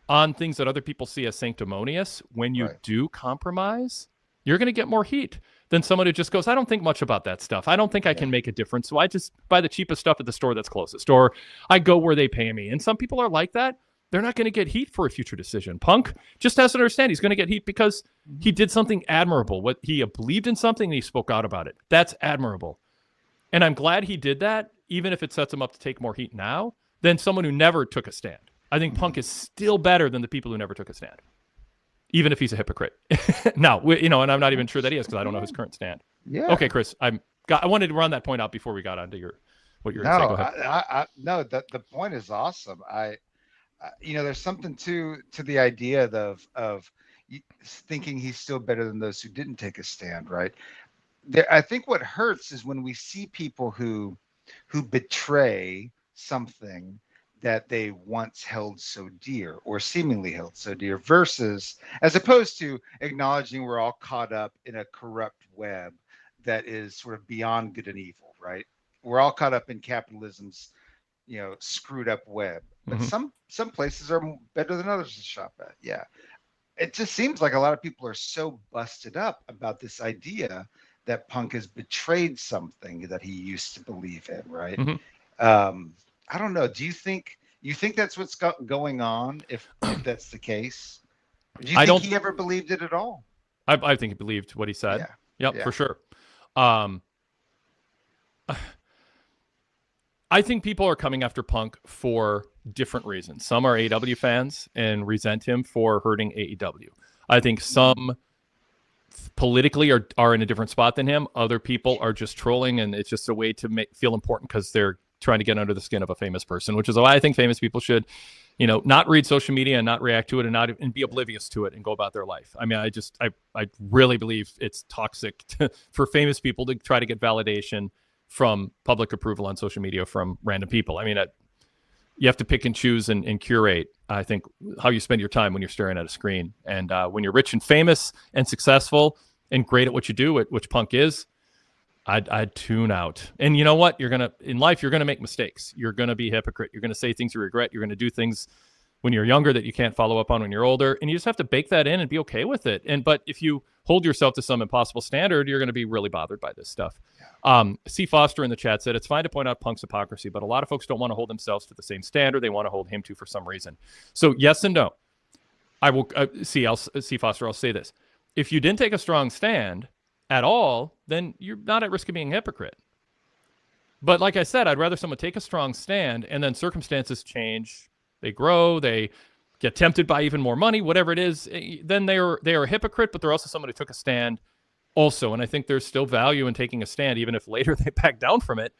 on things that other people see as sanctimonious, when you do compromise, you're going to get more heat than someone who just goes, I don't think much about that stuff. I don't think I can make a difference. So I just buy the cheapest stuff at the store that's closest, or I go where they pay me. And some people are like that. They're not going to get heat for a future decision. Punk just has to understand he's going to get heat because he did something admirable. What he believed in something and he spoke out about it. That's admirable. And I'm glad he did that, even if it sets him up to take more heat now than someone who never took a stand. I think Punk is still better than the people who never took a stand, even if he's a hypocrite. Now, and I'm not even sure that he is because I don't know his current stand. Okay, Chris, I wanted to run that point out before we got onto what you're saying. Go ahead. No, the point is awesome. There's something to the idea of thinking he's still better than those who didn't take a stand, right? I think what hurts is when we see people who betray something that they once held so dear or seemingly held so dear versus as opposed to acknowledging we're all caught up in a corrupt web that is sort of beyond good and evil, right? We're all caught up in capitalism's, screwed up web. But some places are better than others to shop at. Yeah. it just seems like a lot of people are so busted up about this idea that Punk has betrayed something that he used to believe in, right? Mm-hmm. I don't know. Do you think that's what's going on? If that's the case, do you think he ever believed it at all? I think he believed what he said. Yeah. For sure. I think people are coming after Punk for different reasons. Some are AEW fans and resent him for hurting AEW. I think some politically are in a different spot than him. Other people are just trolling, and it's just a way to feel important because they're trying to get under the skin of a famous person, which is why I think famous people should, not read social media and not react to it and be oblivious to it and go about their life. I mean, I really believe it's toxic for famous people to try to get validation from public approval on social media from random people. I mean, you have to pick and choose and curate, I think, how you spend your time when you're staring at a screen. And when you're rich and famous and successful and great at what you do, which Punk is, I'd tune out. And you know what? In life, you're going to make mistakes. You're going to be a hypocrite. You're going to say things you regret. You're going to do things when you're younger that you can't follow up on when you're older. And you just have to bake that in and be okay with it. But if you hold yourself to some impossible standard, you're going to be really bothered by this stuff. C. Foster in the chat said, it's fine to point out Punk's hypocrisy, but a lot of folks don't want to hold themselves to the same standard they want to hold him to for some reason. So yes and no. I will C. Foster, I'll say this. If you didn't take a strong stand at all, then you're not at risk of being a hypocrite. But like I said, I'd rather someone take a strong stand and then circumstances change, they grow, they get tempted by even more money, whatever it is, then they are a hypocrite, but they're also someone who took a stand also. And I think there's still value in taking a stand, even if later they back down from it.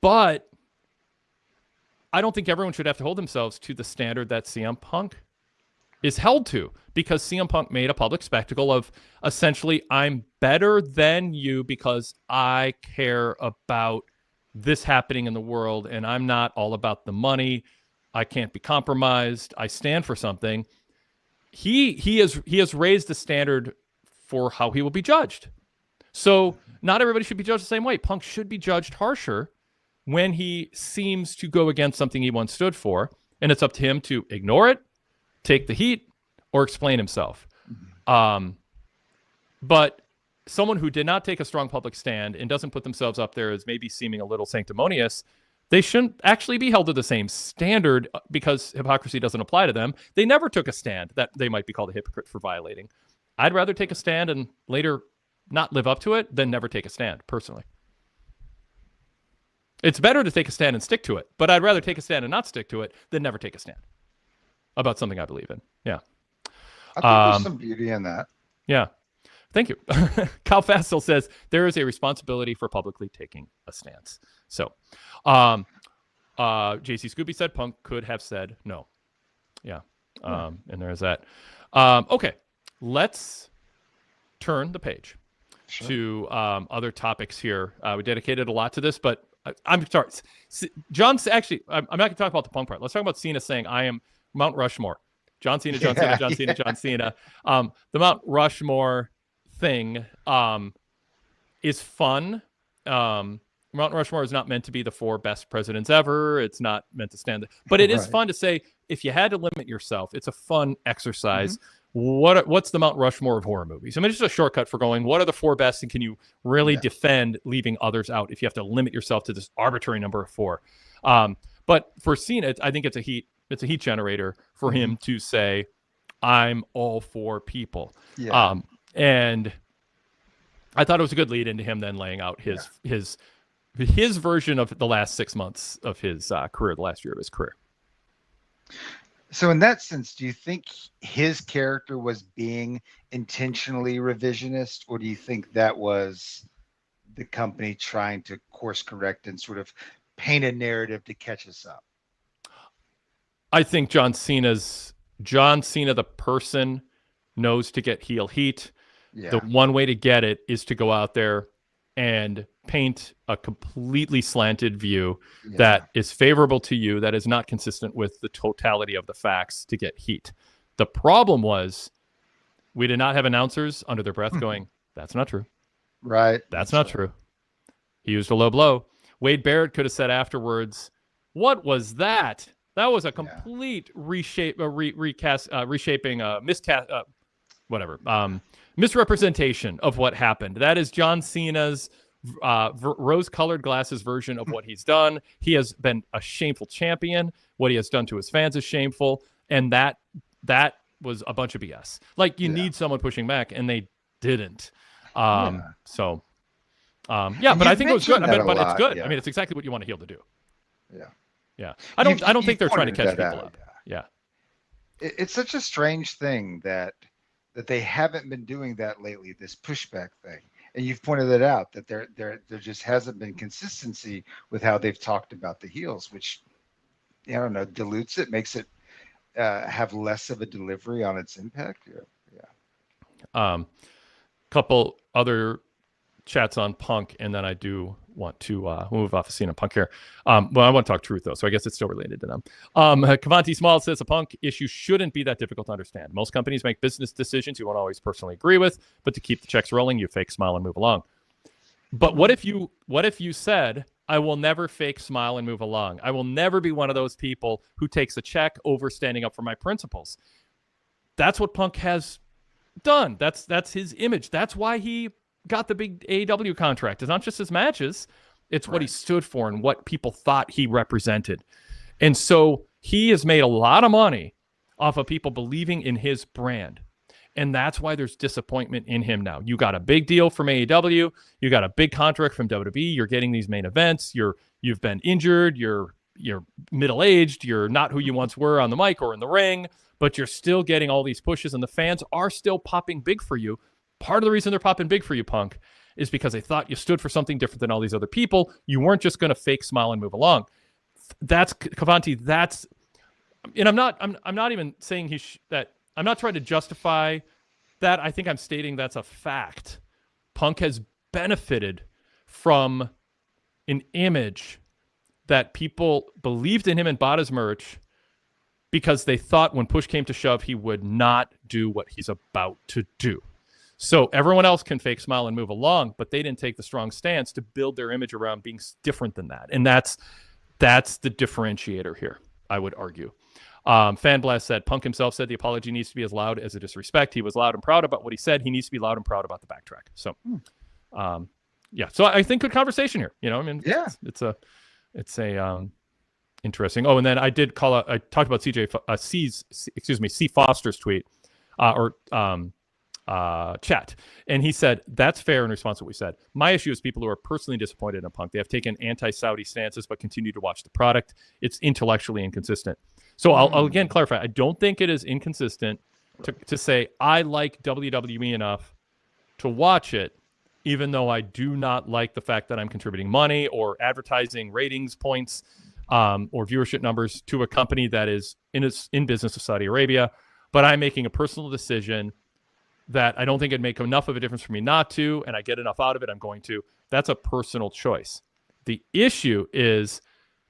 But I don't think everyone should have to hold themselves to the standard that CM Punk is held to, because CM Punk made a public spectacle of essentially, I'm better than you because I care about this happening in the world, and I'm not all about the money. I can't be compromised. I stand for something. He has raised the standard for how he will be judged. So not everybody should be judged the same way. Punk should be judged harsher when he seems to go against something he once stood for, and it's up to him to ignore it, take the heat, or explain himself. But someone who did not take a strong public stand and doesn't put themselves up there as maybe seeming a little sanctimonious, they shouldn't actually be held to the same standard because hypocrisy doesn't apply to them. They never took a stand that they might be called a hypocrite for violating. I'd rather take a stand and later not live up to it than never take a stand, personally. It's better to take a stand and stick to it, but I'd rather take a stand and not stick to it than never take a stand about something I believe in. Yeah. I think there's some beauty in that. Yeah. Thank you. Cal Fastel says there is a responsibility for publicly taking a stance. So, JC Scooby said Punk could have said no. Yeah. And there's that. Okay. Let's turn the page to other topics here. We dedicated a lot to this, but I'm sorry. John's actually, I'm not going to talk about the Punk part. Let's talk about Cena saying, I am Mount Rushmore. John Cena, John Cena, John Cena, John Cena. The Mount Rushmore thing is fun. Mount Rushmore is not meant to be the 4 best presidents ever. It's not meant to stand there. But it is fun to say, if you had to limit yourself, it's a fun exercise. What's the Mount Rushmore of horror movies? I mean, it's just a shortcut for going, what are the 4 best, and can you really defend leaving others out if you have to limit yourself to this arbitrary number of 4? But for Cena, I think it's a heat generator for him to say, I'm all for people. And I thought it was a good lead into him then laying out his version of the last 6 months of his career, the last year of his career. So in that sense, do you think his character was being intentionally revisionist, or do you think that was the company trying to course correct and sort of paint a narrative to catch us up? I think John Cena, the person, knows to get heel heat. The one way to get it is to go out there and paint a completely slanted view that is favorable to you, that is not consistent with the totality of the facts to get heat. The problem was we did not have announcers under their breath going, that's not true. Right. That's not true. He used a low blow. Wade Barrett could have said afterwards, what was that? That was a complete misrepresentation of what happened. That is John Cena's rose-colored glasses version of what he's done. He has been a shameful champion. What he has done to his fans is shameful, and that was a bunch of BS. Like, you need someone pushing back, and they didn't. But I think it was good. But it's good. I mean, it's exactly what you want a heel to do. Yeah. I don't think they're trying to catch people up. Yeah. It's such a strange thing that they haven't been doing that lately, this pushback thing. And you've pointed it out, that there just hasn't been consistency with how they've talked about the heels, which, I don't know, dilutes it, makes it have less of a delivery on its impact. Couple other chats on Punk, and then I do want to move off of Cena-Punk here. I want to talk truth, though, so I guess it's still related to them. Kavanti Small says a Punk issue shouldn't be that difficult to understand. Most companies make business decisions you won't always personally agree with, but to keep the checks rolling, you fake smile and move along. But what if you said, I will never fake smile and move along. I will never be one of those people who takes a check over standing up for my principles. That's what Punk has done. That's his image. That's why he got the big AEW contract. It's not just his matches. It's what he stood for and what people thought he represented. And so he has made a lot of money off of people believing in his brand. And that's why there's disappointment in him now. You got a big deal from AEW. You got a big contract from WWE. You're getting these main events. You've been injured. You're middle-aged. You're not who you once were on the mic or in the ring, but you're still getting all these pushes, and the fans are still popping big for you. Part of the reason they're popping big for you, Punk, is because they thought you stood for something different than all these other people. You weren't just going to fake smile and move along. That's Kavanti. And I'm not even saying that. I'm not trying to justify that. I think I'm stating that's a fact. Punk has benefited from an image that people believed in him and bought his merch because they thought when push came to shove, he would not do what he's about to do. So everyone else can fake smile and move along, but they didn't take the strong stance to build their image around being different than that. And that's the differentiator here, I would argue. Fanblast said, Punk himself said the apology needs to be as loud as a disrespect. He was loud and proud about what he said. He needs to be loud and proud about the backtrack. So, so I think good conversation here. It's interesting. Oh, and then I did I talked about C Foster's tweet chat. And he said, that's fair in response to what we said. My issue is people who are personally disappointed in Punk. They have taken anti-Saudi stances, but continue to watch the product. It's intellectually inconsistent. So I'll again clarify. I don't think it is inconsistent to say I like WWE enough to watch it, even though I do not like the fact that I'm contributing money or advertising ratings points or viewership numbers to a company that is in business with Saudi Arabia. But I'm making a personal decision that I don't think it'd make enough of a difference for me not to, and I get enough out of it, I'm going to. That's a personal choice. The issue is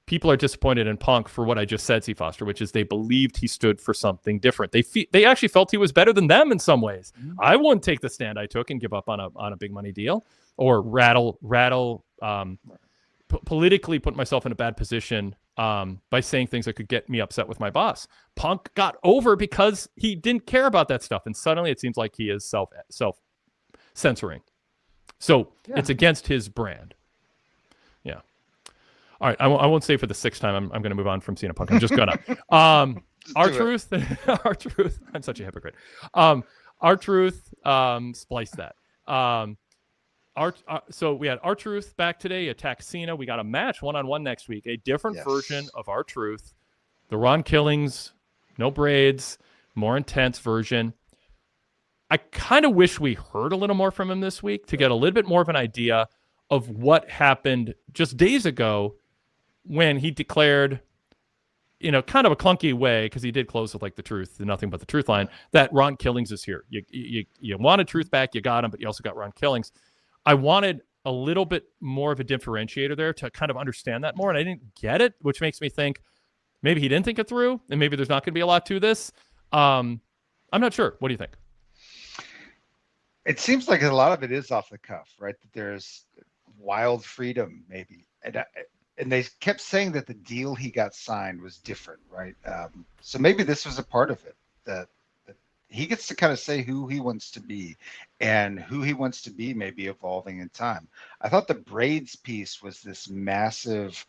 people are disappointed in Punk for what I just said, C. Foster, which is they believed he stood for something different. They actually felt he was better than them in some ways. Mm-hmm. I wouldn't take the stand I took and give up on a big money deal or politically put myself in a bad position by saying things that could get me upset with my boss. Punk got over because he didn't care about that stuff, and suddenly it seems like he is self-censoring. So it's against his brand. Yeah. All right, I won't say for the sixth time. I'm going to move on from Cena-Punk. I'm just going to. R-Truth. I'm such a hypocrite. R-Truth, splice that. So we had R-Truth back today, attack Cena. We got a match one-on-one next week, a different version of R-Truth. The Ron Killings, no braids, more intense version. I kind of wish we heard a little more from him this week to get a little bit more of an idea of what happened just days ago when he declared, kind of a clunky way, because he did close with like the truth, the nothing but the truth line, that Ron Killings is here. You wanted Truth back, you got him, but you also got Ron Killings. I wanted a little bit more of a differentiator there to kind of understand that more, and I didn't get it, which makes me think maybe he didn't think it through, and maybe there's not going to be a lot to this. I'm not sure. What do you think? It seems like a lot of it is off the cuff, right? That there's wild freedom, maybe. And and they kept saying that the deal he got signed was different, right? So maybe this was a part of it, that he gets to kind of say who he wants to be, and who he wants to be may be evolving in time. I thought the braids piece was this massive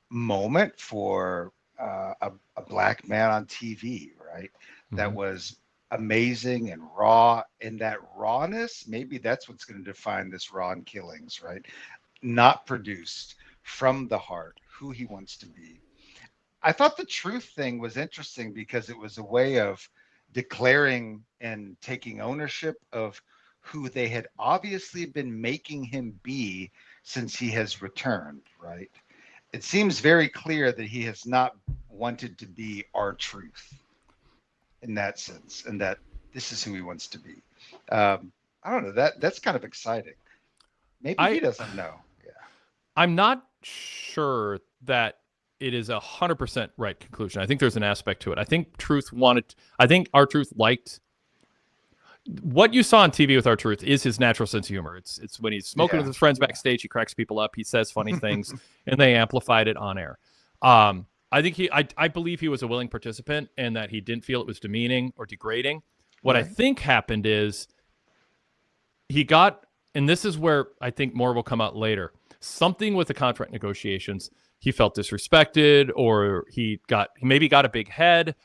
moment for a black man on TV, right? That was amazing and raw. And that rawness, maybe that's what's going to define this Raw and Killings, right? Not produced, from the heart, who he wants to be. I thought the truth thing was interesting because it was a way of declaring and taking ownership of who they had obviously been making him be since he has returned, right? It seems very clear that he has not wanted to be R-Truth in that sense, and that this is who he wants to be. I don't know, that's kind of exciting. Maybe he doesn't know. Yeah, I'm not sure that it is 100% right conclusion. I think there's an aspect to it. I think R-Truth liked what you saw on TV with R-Truth is his natural sense of humor. It's when he's smoking with his friends backstage, he cracks people up, he says funny things, and they amplified it on air. I believe he was a willing participant and that he didn't feel it was demeaning or degrading. What I think happened is he got, and this is where I think more will come out later, something with the contract negotiations. He felt disrespected, or he maybe got a big head,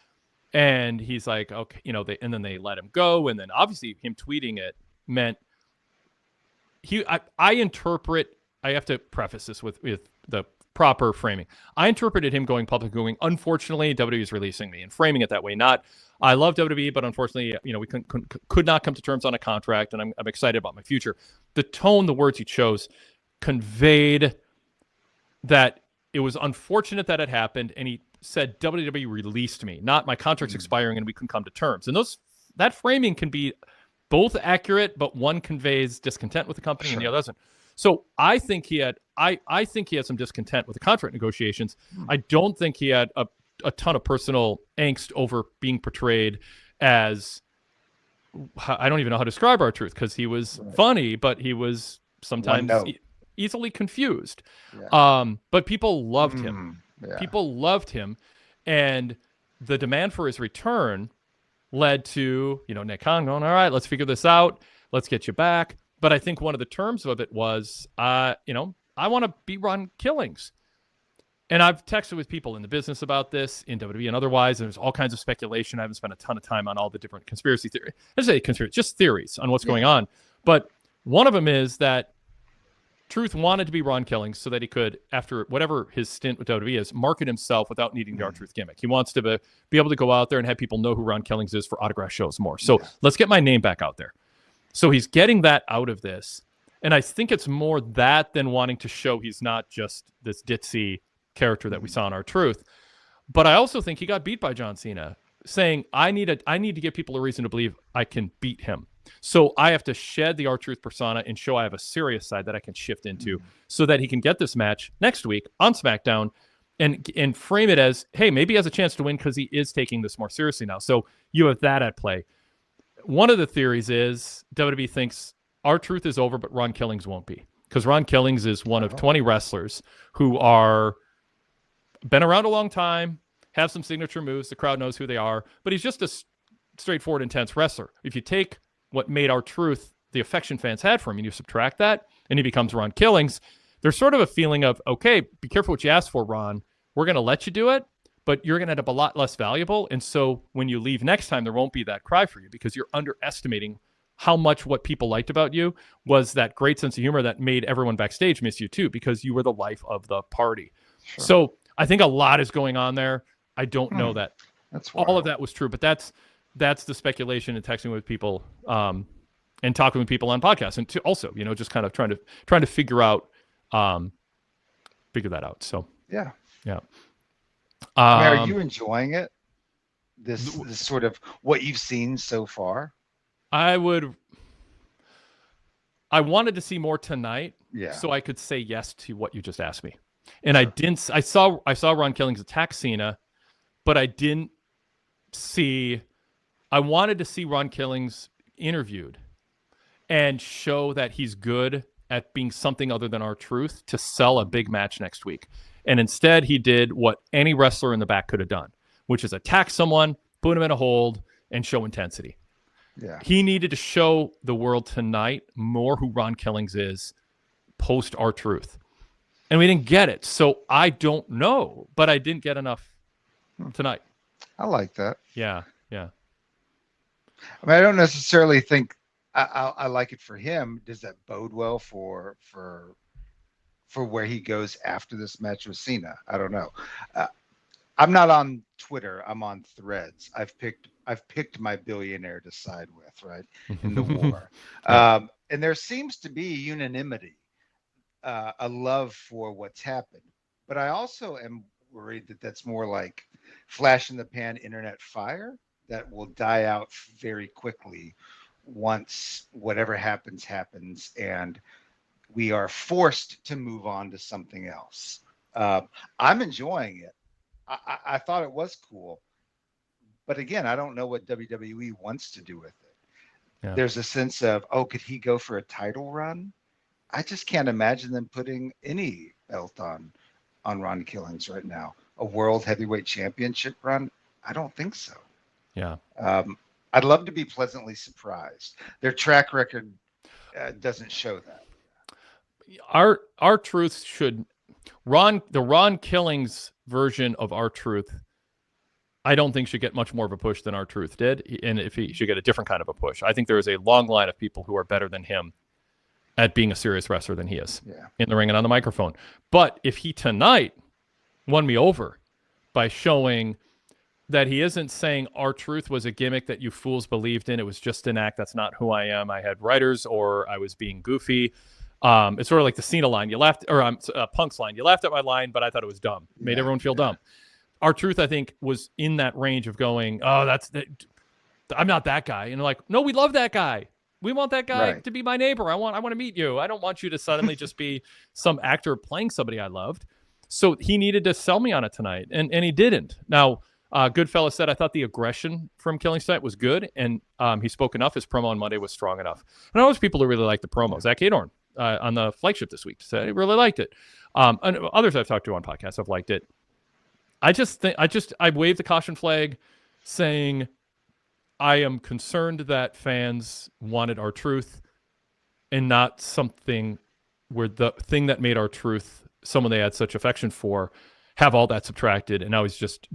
and he's like, okay, and then they let him go. And then obviously him tweeting it meant I interpret, I have to preface this with the proper framing. I interpreted him going public, going, unfortunately, WWE is releasing me, and framing it that way. Not, I love WWE, but unfortunately, we could not come to terms on a contract, and I'm excited about my future. The tone, the words he chose conveyed that it was unfortunate that it happened, and he said WWE released me, not my contract's expiring and we couldn't come to terms. And that framing can be both accurate, but one conveys discontent with the company and the other doesn't. So I think he had some discontent with the contract negotiations. I don't think he had a ton of personal angst over being portrayed as, I don't even know how to describe R-Truth, because he was funny, but he was sometimes easily confused. But people loved him. People loved him, and the demand for his return led to, Nick Khan going, all right, let's figure this out. Let's get you back. But I think one of the terms of it was, I want to be Ron Killings. And I've texted with people in the business about this, in WWE and otherwise. There's all kinds of speculation. I haven't spent a ton of time on all the different conspiracy theories. I say conspiracy, just theories on what's going on. But one of them is that Truth wanted to be Ron Killings so that he could, after whatever his stint with WWE is, market himself without needing the R-Truth gimmick. He wants to be able to go out there and have people know who Ron Killings is for autograph shows more. So let's get my name back out there. So he's getting that out of this. And I think it's more that than wanting to show he's not just this ditzy character that we saw in R-Truth. But I also think he got beat by John Cena, saying, I need to give people a reason to believe I can beat him. So I have to shed the R-Truth persona and show I have a serious side that I can shift into so that he can get this match next week on SmackDown and frame it as, hey, maybe he has a chance to win because he is taking this more seriously now. So you have that at play. One of the theories is WWE thinks R-Truth is over, but Ron Killings won't be, because Ron Killings is one of 20 wrestlers who are been around a long time, have some signature moves. The crowd knows who they are, but he's just a straightforward, intense wrestler. If you take what made R-Truth the affection fans had for him, and you subtract that, and he becomes Ron Killings, there's sort of a feeling of, okay, be careful what you ask for, Ron. We're going to let you do it, but you're going to end up a lot less valuable. And so when you leave next time, there won't be that cry for you, because you're underestimating how much what people liked about you was that great sense of humor that made everyone backstage miss you too, because you were the life of the party. Sure. So I think a lot is going on there. I don't know that all of that was true, but that's the speculation and texting with people and talking with people on podcasts, and also, just kind of trying to figure that out. So yeah. Are you enjoying it? This sort of what you've seen so far? I wanted to see more tonight, so I could say yes to what you just asked me. And I didn't. I saw Ron Killings attack Cena, but I didn't see. I wanted to see Ron Killings interviewed and show that he's good at being something other than R-Truth to sell a big match next week. And instead, he did what any wrestler in the back could have done, which is attack someone, put him in a hold, and show intensity. Yeah. He needed to show the world tonight more who Ron Killings is post R-Truth. And we didn't get it. So I don't know, but I didn't get enough tonight. I like that. Yeah. I mean, I don't necessarily think I like it for him. Does that bode well for where he goes after this match with Cena? I don't know. I'm not on Twitter. I'm on Threads. I've picked my billionaire to side with, right, in the war. And there seems to be unanimity, a love for what's happened. But I also am worried that that's more like flash in the pan internet fire that will die out very quickly once whatever happens and we are forced to move on to something else. I'm enjoying it. I thought it was cool. But again, I don't know what WWE wants to do with it. Yeah. There's a sense of, could he go for a title run? I just can't imagine them putting any belt on Ron Killings right now. A world heavyweight championship run? I don't think so. Yeah. I'd love to be pleasantly surprised. Their track record doesn't show that. R-Truth should the Ron Killings version of R-Truth, I don't think should get much more of a push than R-Truth did, and if he should get a different kind of a push. I think there is a long line of people who are better than him at being a serious wrestler than he is in the ring and on the microphone. But if he tonight won me over by showing that he isn't saying R-Truth was a gimmick that you fools believed in, it was just an act, that's not who I am, I had writers, or I was being goofy. It's sort of like the Cena line. You laughed, or Punk's line. You laughed at my line, but I thought it was dumb. Made everyone feel dumb. R-Truth, I think, was in that range of going, I'm not that guy. And like, no, we love that guy. We want that guy to be my neighbor. I want to meet you. I don't want you to suddenly just be some actor playing somebody I loved. So he needed to sell me on it tonight, and he didn't. Now, Goodfellas said, I thought the aggression from Killings tonight was good, and he spoke enough. His promo on Monday was strong enough. And I know there's people who really like the promo. Zach Adorn on the flagship this week said he really liked it. And others I've talked to on podcasts have liked it. I waved the caution flag saying I am concerned that fans wanted R-Truth and not something where the thing that made R-Truth someone they had such affection for have all that subtracted, and now he's just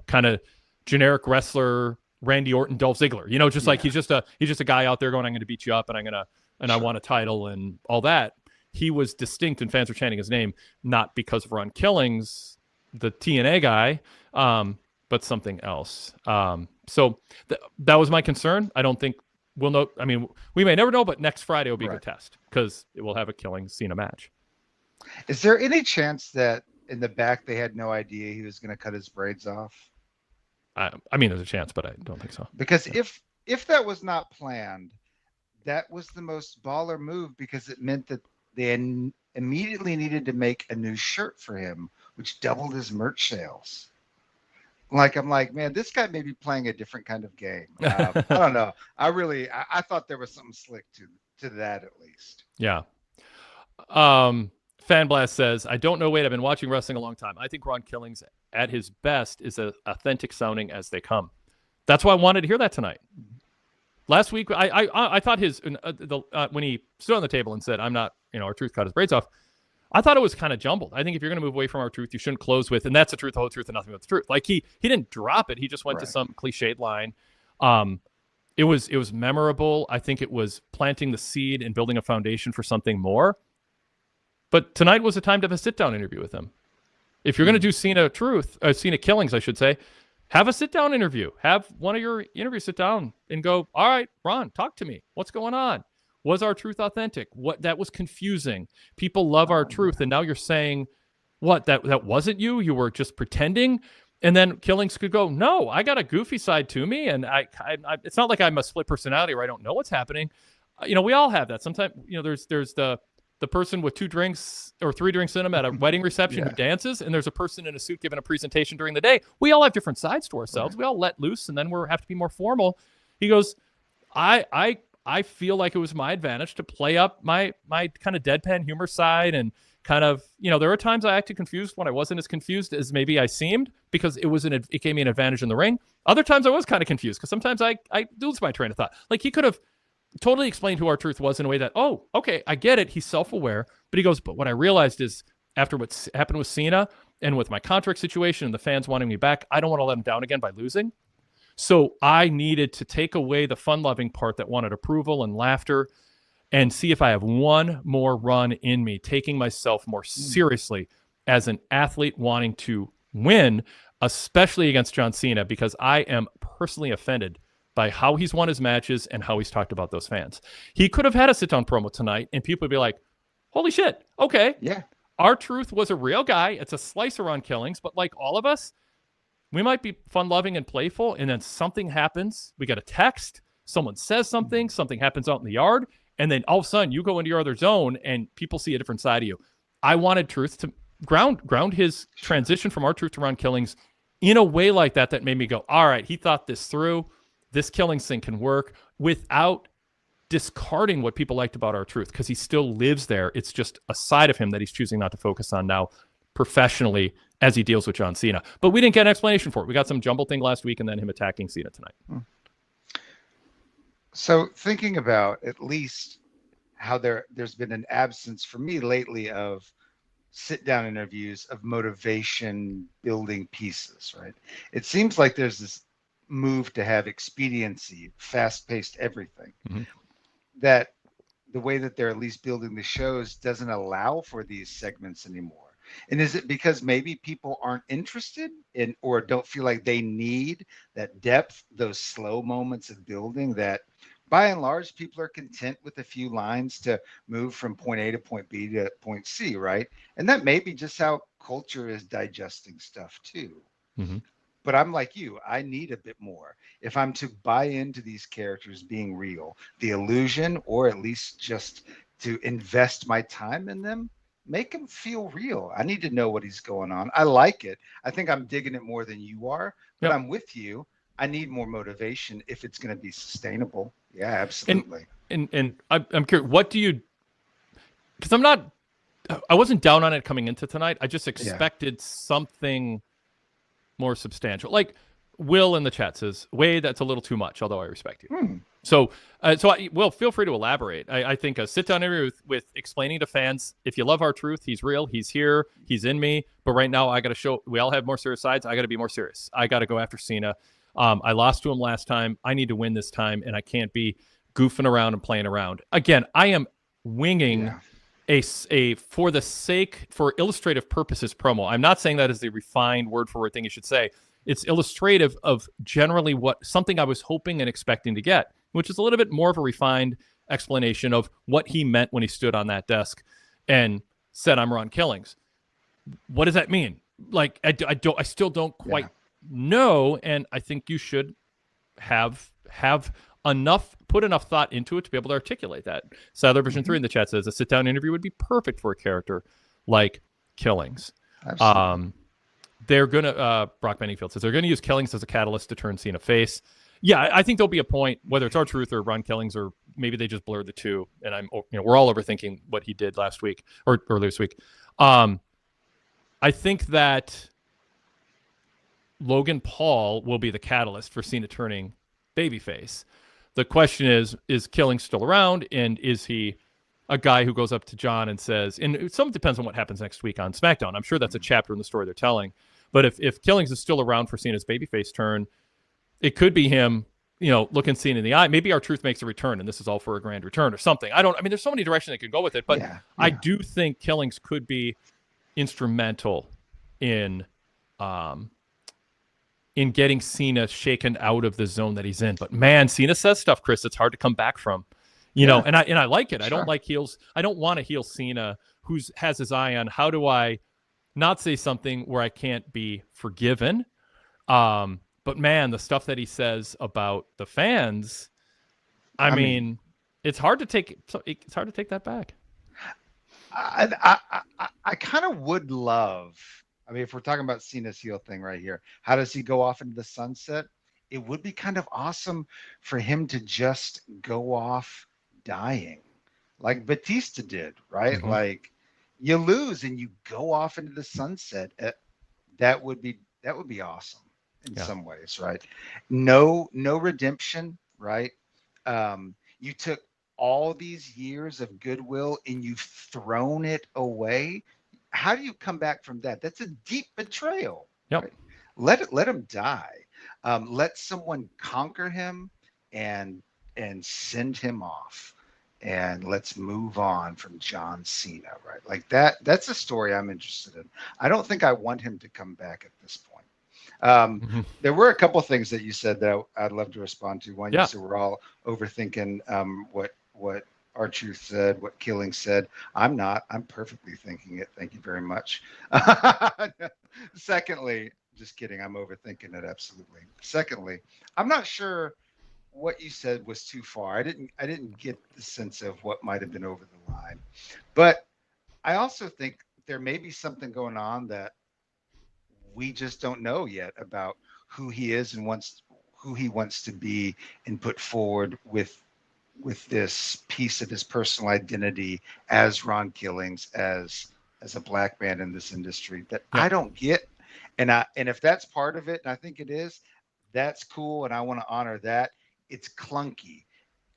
kind of generic wrestler, Randy Orton, Dolph Ziggler. Like he's just a guy out there going, I'm going to beat you up, and I want a title and all that. He was distinct, and fans were chanting his name not because of Ron Killings, the TNA guy, but something else. So that was my concern. I don't think we'll know. I mean, we may never know, but next Friday will be a good test because it will have a Killings Cena match. Is there any chance that in the back they had no idea he was going to cut his braids off? I mean, there's a chance, but I don't think so. Because if that was not planned, that was the most baller move, because it meant that they immediately needed to make a new shirt for him, which doubled his merch sales. I'm like, man, this guy may be playing a different kind of game. I don't know. I thought there was something slick to that at least. Yeah. Fanblast says, I don't know, Wade. I've been watching wrestling a long time. I think Ron Killings at his best is as authentic sounding as they come. That's why I wanted to hear that tonight. Last week, I thought when he stood on the table and said, I'm not, R-Truth cut his braids off, I thought it was kind of jumbled. I think if you're going to move away from R-Truth, you shouldn't close with, and that's the truth, the whole truth, and nothing but the truth. Like he didn't drop it. He just went to some cliched line. It was memorable. I think it was planting the seed and building a foundation for something more. But tonight was a time to have a sit-down interview with him. If you're going to do Cena Killings, I should say, have a sit-down interview. Have one of your interviews sit down and go, all right, Ron, talk to me. What's going on? Was R-Truth authentic? That was confusing. People love R-Truth, and now you're saying, what, that wasn't you? You were just pretending? And then Killings could go, no, I got a goofy side to me, and I it's not like I'm a split personality where I don't know what's happening. We all have that. Sometimes, there's the person with 2 drinks or 3 drinks in them at a wedding reception who dances, and there's a person in a suit giving a presentation during the day. We all have different sides to ourselves. We all let loose, and then we have to be more formal. He goes, I I feel like it was my advantage to play up my kind of deadpan humor side and kind of, there were times I acted confused when I wasn't as confused as maybe I seemed because it gave me an advantage in the ring. Other times I was kind of confused because sometimes I lose my train of thought. Like he could have totally explained who R-Truth was in a way that, oh, okay, I get it. He's self-aware. But he goes, but what I realized is after what happened with Cena and with my contract situation and the fans wanting me back, I don't want to let him down again by losing. So I needed to take away the fun-loving part that wanted approval and laughter and see if I have one more run in me, taking myself more seriously as an athlete wanting to win, especially against John Cena, because I am personally offended by how he's won his matches and how he's talked about those fans. He could have had a sit-down promo tonight, and people would be like, holy shit, okay. Yeah. R-Truth was a real guy. It's a slicer on Killings, but like all of us, we might be fun-loving and playful, and then something happens. We get a text, someone says something happens out in the yard, and then all of a sudden you go into your other zone and people see a different side of you. I wanted Truth to ground his transition from R-Truth to Ron Killings in a way like that made me go, all right, he thought this through. This Killings thing can work without discarding what people liked about R-Truth because he still lives there. It's just a side of him that he's choosing not to focus on now professionally as he deals with John Cena. But we didn't get an explanation for it. We got some jumble thing last week and then him attacking Cena tonight. So thinking about at least how there's been an absence for me lately of sit-down interviews of motivation building pieces, right? It seems like there's this move to have expediency, fast-paced everything. That the way that they're at least building the shows doesn't allow for these segments anymore. And is it because maybe people aren't interested in or don't feel like they need that depth, those slow moments of building that by and large, people are content with a few lines to move from point A to point B to point C, right? And that may be just how culture is digesting stuff too. But I'm like you, I need a bit more. If I'm to buy into these characters being real, the illusion, or at least just to invest my time in them, make him feel real. I need to know what he's going on. I like it. I think I'm digging it more than you are, but I'm with you. I need more motivation if it's going to be sustainable. Yeah, absolutely. And I'm curious, what do you, because I wasn't down on it coming into tonight. I just expected something more substantial. Like Will in the chat says, Wade, that's a little too much, although I respect you. So Will, feel free to elaborate. I think a sit-down interview with explaining to fans, if you love R-Truth, he's real, he's here, he's in me, but right now I got to show, we all have more serious sides. I got to be more serious. I got to go after Cena. I lost to him last time. I need to win this time, and I can't be goofing around and playing around. Again, I am winging a for illustrative purposes promo. I'm not saying that is the refined word for word thing you should say. It's illustrative of generally something I was hoping and expecting to get, which is a little bit more of a refined explanation of what he meant when he stood on that desk and said, I'm Ron Killings. What does that mean? Like, I still don't quite know. And I think you should have put enough thought into it to be able to articulate that. Sadler Vision 3 in the chat says a sit down interview would be perfect for a character like Killings. Absolutely. They're going to, Brock Benningfield says, they're going to use Killings as a catalyst to turn Cena face. Yeah, I think there'll be a point, whether it's R-Truth or Ron Killings, or maybe they just blurred the two. And we're all overthinking what he did last week or earlier this week. I think that Logan Paul will be the catalyst for Cena turning babyface. The question is Killings still around? And is he a guy who goes up to John and says, and some depends on what happens next week on SmackDown. I'm sure that's a chapter in the story they're telling. But if Killings is still around for Cena's babyface turn, it could be him, looking Cena in the eye. Maybe R-Truth makes a return, and this is all for a grand return or something. There's so many directions they could go with it, but I do think Killings could be instrumental in getting Cena shaken out of the zone that he's in. But man, Cena says stuff, Chris, it's hard to come back from. And I like it. Sure. I don't like heels. I don't want to heel Cena who has his eye on how do I not say something where I can't be forgiven. But man, the stuff that he says about the fans, I mean, it's hard to take. It's hard to take that back. I kind of would love. If we're talking about Cena's heel thing right here, how does he go off into the sunset? it would be kind of awesome for him to just go off dying like Batista did, right? Mm-hmm. Like you lose and you go off into the sunset. That would be awesome in some ways, right? No redemption, right? You took all these years of goodwill and you've thrown it away. How do you come back from that? That's a deep betrayal. Yep. Right? Let him die. Let someone conquer him and send him off. And let's move on from John Cena, right? Like that's a story I'm interested in. I don't think I want him to come back at this point. There were a couple things that you said that I'd love to respond to. One, you said we're all overthinking what R-Truth said, what Killing said. I'm not. I'm perfectly thinking it. Thank you very much. Secondly, just kidding. I'm overthinking it, absolutely. Secondly, I'm not sure what you said was too far. I didn't get the sense of what might have been over the line. But I also think there may be something going on that we just don't know yet about who he is and who he wants to be and put forward with this piece of his personal identity as Ron Killings, as a black man in this industry that I don't get. And if that's part of it, and I think it is, that's cool. And I want to honor that. It's clunky.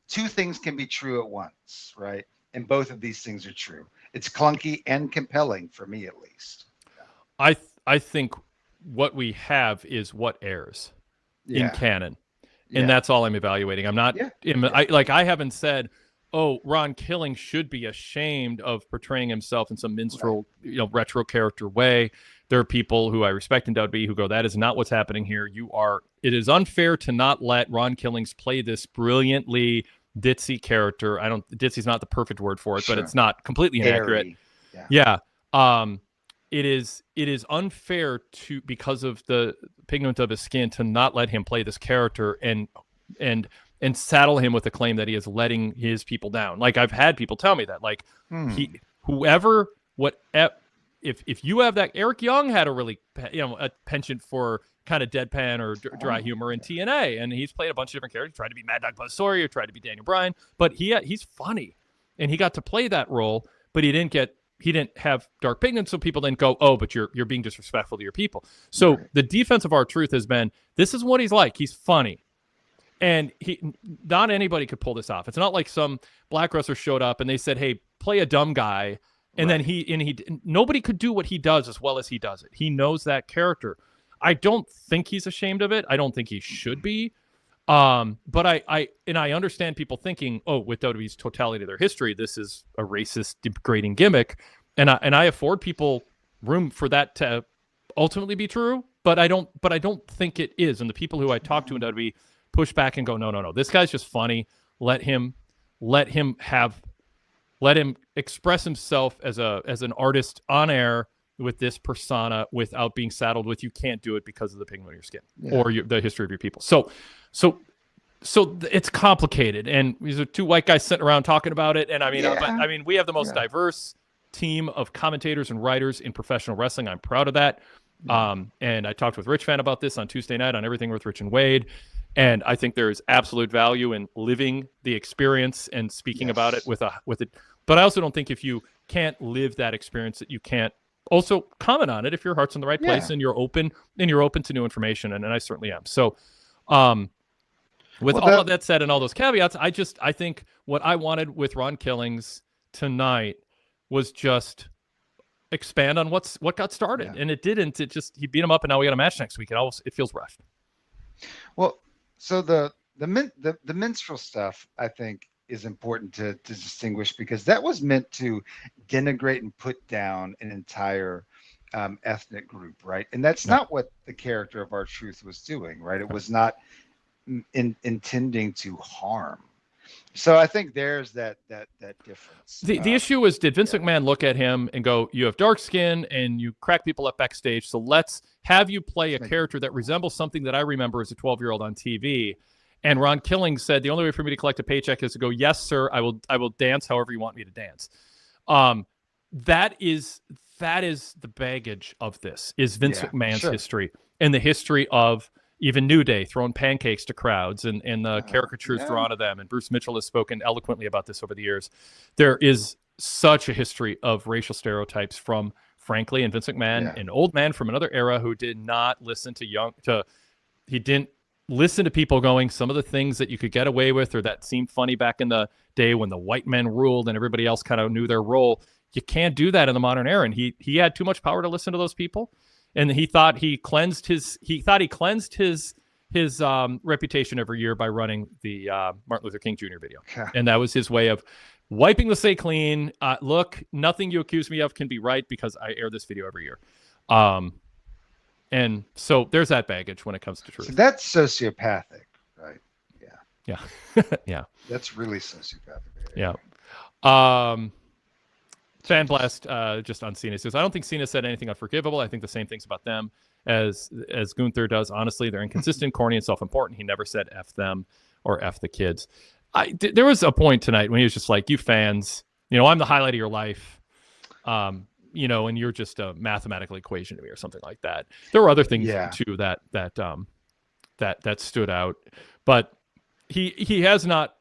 Two things can be true at once, right? And both of these things are true. It's clunky and compelling for me, at least. I think what we have is what airs in canon. And that's all I'm evaluating. I'm not, I haven't said, oh, Ron Killing should be ashamed of portraying himself in some minstrel, retro character way. There are people who I respect in WWE who go, that is not what's happening here. It is unfair to not let Ron Killings play this brilliantly ditzy character. Ditzy's not the perfect word for it, but it's not completely inaccurate. It is unfair because of the pigment of his skin to not let him play this character and saddle him with the claim that he is letting his people down. Like I've had people tell me that, like if you have that, Eric Young had a really a penchant for kind of deadpan or dry humor in TNA, and he's played a bunch of different characters. He tried to be Mad Dog Buzz Sawyer, tried to be Daniel Bryan, but he's funny, and he got to play that role, but he didn't have dark pigment, so people didn't go, oh, but you're being disrespectful to your people. So the defense of R-Truth has been, this is what he's like. He's funny. And not anybody could pull this off. It's not like some black wrestler showed up and they said, hey, play a dumb guy. And then nobody could do what he does as well as he does it. He knows that character. I don't think he's ashamed of it. I don't think he should be. But I understand people thinking, oh, with WWE's totality of their history, this is a racist, degrading gimmick, and I afford people room for that to ultimately be true. But I don't think it is. And the people who I talk to in WWE push back and go, no, this guy's just funny. Let him express himself as an artist on air with this persona without being saddled with, you can't do it because of the pigment of your skin or the history of your people. So it's complicated, and these are two white guys sitting around talking about it. And but we have the most diverse team of commentators and writers in professional wrestling. I'm proud of that. And I talked with Rich Fan about this on Tuesday night on Everything with Rich and Wade. And I think there is absolute value in living the experience and speaking about it with it. But I also don't think if you can't live that experience that you can't also comment on it if your heart's in the right place and you're open to new information. And I certainly am. So, with all of that said and all those caveats, I think what I wanted with Ron Killings tonight was just expand on what got started, and it didn't. It just, he beat him up, and now we got a match next week. It feels rushed. Well, so the minstrel stuff, I think, is important to distinguish, because that was meant to denigrate and put down an entire ethnic group, right? And that's not what the character of R-Truth was doing, right? It was not intending to harm. So I think there's that difference. The issue is, did Vince McMahon look at him and go, you have dark skin and you crack people up backstage, so let's have you play a character that resembles something that I remember as a 12-year-old on TV? And Ron Killing said, the only way for me to collect a paycheck is to go, yes, sir, I will dance however you want me to dance. That is the baggage of this, is Vince McMahon's history and the history of even New Day throwing pancakes to crowds and the caricatures drawn of them. And Bruce Mitchell has spoken eloquently about this over the years. There is such a history of racial stereotypes from, frankly, and Vince McMahon, an old man from another era who did not listen he didn't listen to people going, some of the things that you could get away with or that seemed funny back in the day when the white men ruled and everybody else kind of knew their role. You can't do that in the modern era. And he had too much power to listen to those people. And he thought he cleansed his reputation every year by running the Martin Luther King Jr. video. And that was his way of wiping the slate clean. Look, nothing you accuse me of can be right because I air this video every year. And so there's that baggage when it comes to truth. So that's sociopathic, right? Yeah. Yeah. That's really sociopathic. Yeah. Fan blast just on Cena says, I don't think Cena said anything unforgivable. I think the same things about them as Gunther does. Honestly, they're inconsistent, corny, and self-important. He never said F them or F the kids. There was a point tonight when he was just like, you fans, I'm the highlight of your life. And you're just a mathematical equation to me or something like that. There were other things too that stood out, but he has not.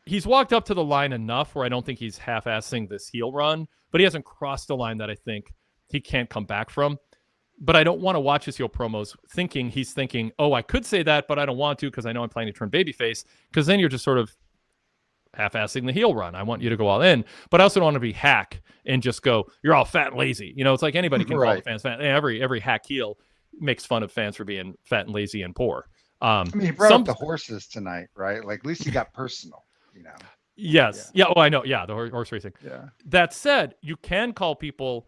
He's walked up to the line enough where I don't think he's half-assing this heel run, but he hasn't crossed the line that I think he can't come back from. But I don't want to watch his heel promos he's thinking, oh, I could say that, but I don't want to because I know I'm planning to turn babyface, because then you're just sort of half-assing the heel run. I want you to go all in, but I also don't want to be hack and just go, you're all fat and lazy. It's like anybody can call the fans fat. Every hack heel makes fun of fans for being fat and lazy and poor. He brought up the horses tonight, right? Like at least he got personal. Yes. Yeah. Oh, I know. Yeah. The horse racing. Yeah. That said, you can call people,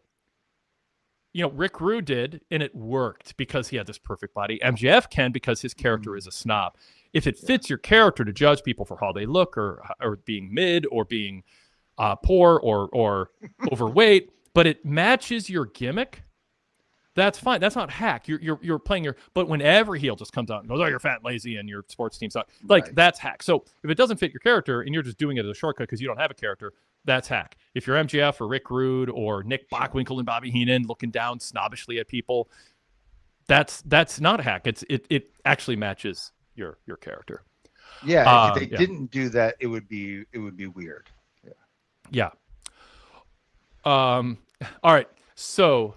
Rick Rude did, and it worked because he had this perfect body. MJF can because his character is a snob. If it fits your character to judge people for how they look or being mid or being poor or overweight, but it matches your gimmick, that's fine. That's not hack. You're playing but when every heel just comes out and goes, oh, you're fat and lazy and your sports team sucks, that's hack. So if it doesn't fit your character and you're just doing it as a shortcut because you don't have a character, that's hack. If you're MJF or Rick Rude or Nick Bockwinkel and Bobby Heenan looking down snobbishly at people, that's not hack. It actually matches your character. Yeah. If they didn't do that, it would be weird. Yeah. All right. So,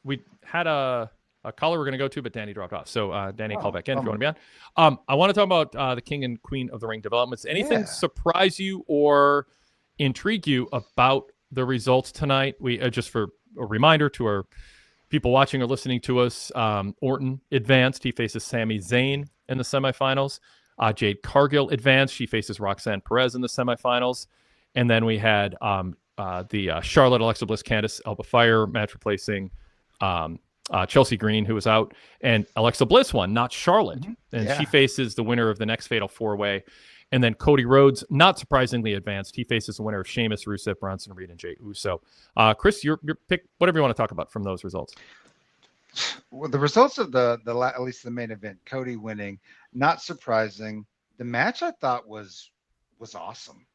we had a caller we're going to go to, but Danny dropped off. So Danny, call back in if you want to be on. I want to talk about the King and Queen of the Ring developments. Anything surprise you or intrigue you about the results tonight? We just for a reminder to our people watching or listening to us, Orton advanced. He faces Sami Zayn in the semifinals. Jade Cargill advanced. She faces Roxanne Perez in the semifinals. And then we had the Charlotte, Alexa Bliss, Candice Elba Fire match replacing Chelsea Green, who was out, and Alexa Bliss won, not Charlotte. And she faces the winner of the next Fatal 4-Way. And then Cody Rhodes, not surprisingly advanced. He faces the winner of Sheamus, Rusev, Bronson Reed, and Jey Uso. Chris, your pick, whatever you want to talk about from those results. Well, the results of at least the main event, Cody winning, not surprising. The match I thought was awesome.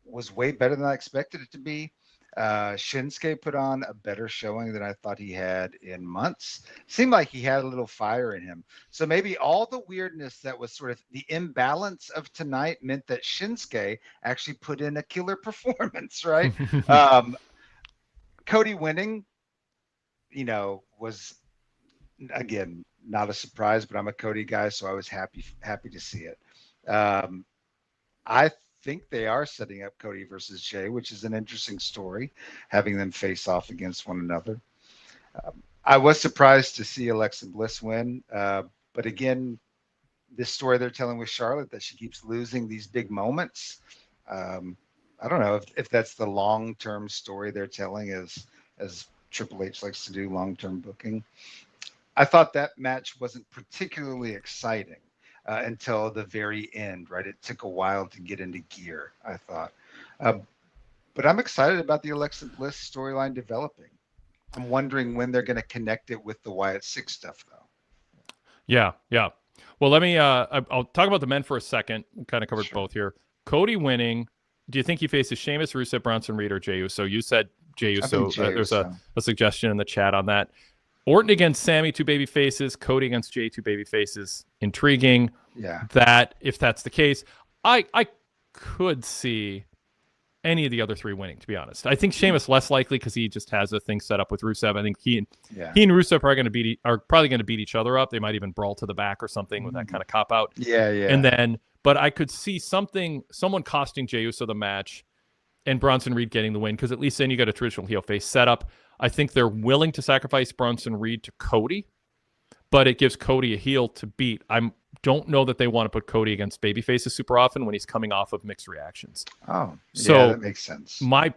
Was way better than I expected it to be. Shinsuke put on a better showing than I thought he had in months. Seemed like he had a little fire in him. So maybe all the weirdness that was sort of the imbalance of tonight meant that Shinsuke actually put in a killer performance, right? Cody winning, was, again, not a surprise, but I'm a Cody guy, so I was happy to see it. I think they are setting up Cody versus Jey, which is an interesting story, having them face off against one another. I was surprised to see Alexa Bliss win, but again, this story they're telling with Charlotte, that she keeps losing these big moments. I don't know if that's the long-term story they're telling, as Triple H likes to do, long-term booking. I thought that match wasn't particularly exciting until the very end, right? It took a while to get into gear, I thought. But I'm excited about the Alexa Bliss storyline developing. I'm wondering when they're going to connect it with the Wyatt Six stuff, though. Yeah. Well, let me, I'll talk about the men for a second. We kind of covered both here. Cody winning. Do you think he faces Sheamus, Rusev, Bronson Reed, or Jey Uso? You said Jey Uso. There's a suggestion in the chat on that. Orton against Sammy, 2 baby faces. Cody against Jay, 2 baby faces. Intriguing. Yeah. That if that's the case, I could see any of the other 3 winning, to be honest. I think Sheamus less likely because he just has a thing set up with Rusev. I think he and Rusev are probably going to beat each other up. They might even brawl to the back or something with that kind of cop out. Yeah. And then, but I could see someone costing Jey Uso the match and Bronson Reed getting the win, because at least then you got a traditional heel face setup. I think they're willing to sacrifice Bronson Reed to Cody, but it gives Cody a heel to beat. I don't know that they want to put Cody against babyfaces super often when he's coming off of mixed reactions. Oh, so yeah, that makes sense. My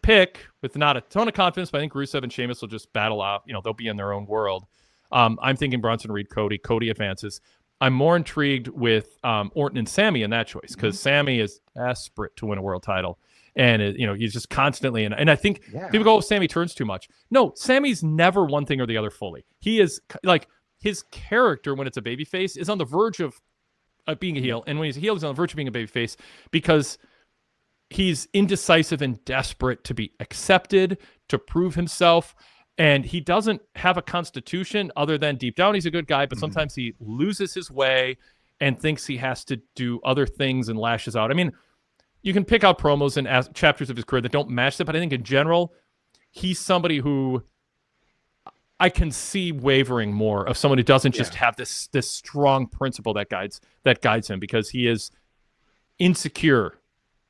pick, with not a ton of confidence, but I think Rusev and Sheamus will just battle out. They'll be in their own world. I'm thinking Bronson Reed, Cody. Cody advances. I'm more intrigued with Orton and Sammy in that choice, because Sammy is desperate to win a world title. And, he's just constantly and I think people go, Sammy turns too much. No, Sammy's never one thing or the other fully. He is like, his character when it's a babyface is on the verge of being a heel. And when he's a heel, he's on the verge of being a babyface because he's indecisive and desperate to be accepted, to prove himself. And he doesn't have a constitution other than deep down he's a good guy, but sometimes he loses his way and thinks he has to do other things and lashes out. I mean, you can pick out promos and chapters of his career that don't match that, but I think in general, he's somebody who I can see wavering more of someone who doesn't just have this strong principle that guides him, because he is insecure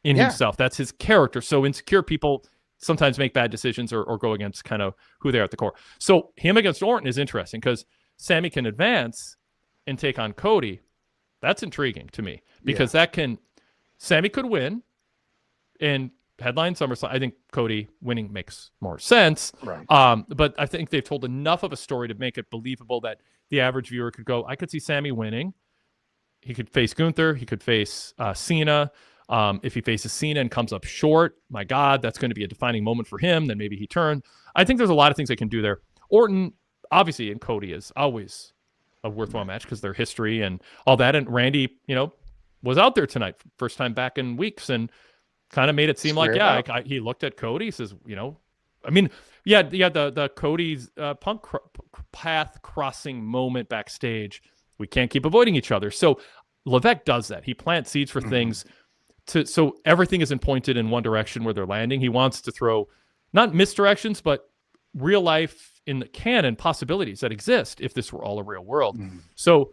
in himself. That's his character. So insecure people sometimes make bad decisions or go against kind of who they are at the core. So him against Orton is interesting because Sammy can advance and take on Cody. That's intriguing to me because Sammy could win and headline SummerSlam. I think Cody winning makes more sense. Right. But I think they've told enough of a story to make it believable that the average viewer could go, I could see Sammy winning. He could face Gunther. He could face Cena. If he faces Cena and comes up short, my God, that's going to be a defining moment for him. Then maybe he turns. I think there's a lot of things they can do there. Orton, obviously, and Cody is always a worthwhile match because their history and all that. And Randy, was out there tonight, first time back in weeks, and kind of made it seem like, he looked at Cody, he says, the Cody's Punk path crossing moment backstage. We can't keep avoiding each other. So Levesque does that. He plants seeds for things so everything isn't pointed in one direction where they're landing. He wants to throw not misdirections, but real life in the canon possibilities that exist if this were all a real world. So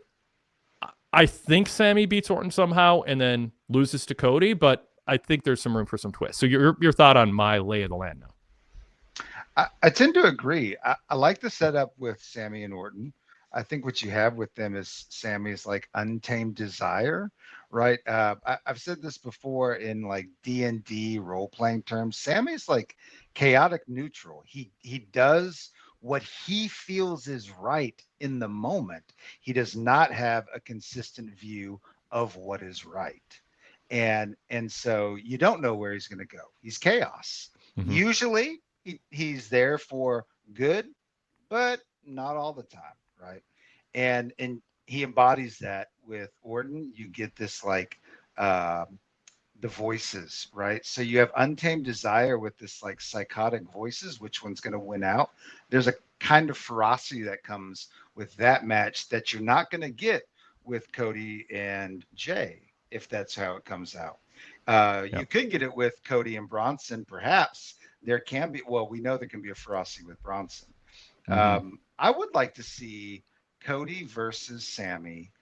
I think Sammy beats Orton somehow and then loses to Cody, but I think there's some room for some twists. So your thought on my lay of the land now? I tend to agree. I like the setup with Sammy and Orton. I think what you have with them is Sammy's like untamed desire, right? I've said this before in like D&D role-playing terms. Sammy's like chaotic neutral. He does what he feels is right in the moment. He does not have a consistent view of what is right. And so you don't know where he's going to go. He's chaos. Usually he's there for good, but not all the time, right? And he embodies that with Orton. You get this like the voices, right? So you have untamed desire with this like psychotic voices. Which one's going to win out? There's a kind of ferocity that comes with that match that you're not going to get with Cody and Jay, if that's how it comes out. You could get it with Cody and Bronson, perhaps. There can be, we know there can be a ferocity with Bronson. I would like to see Cody versus Sammy,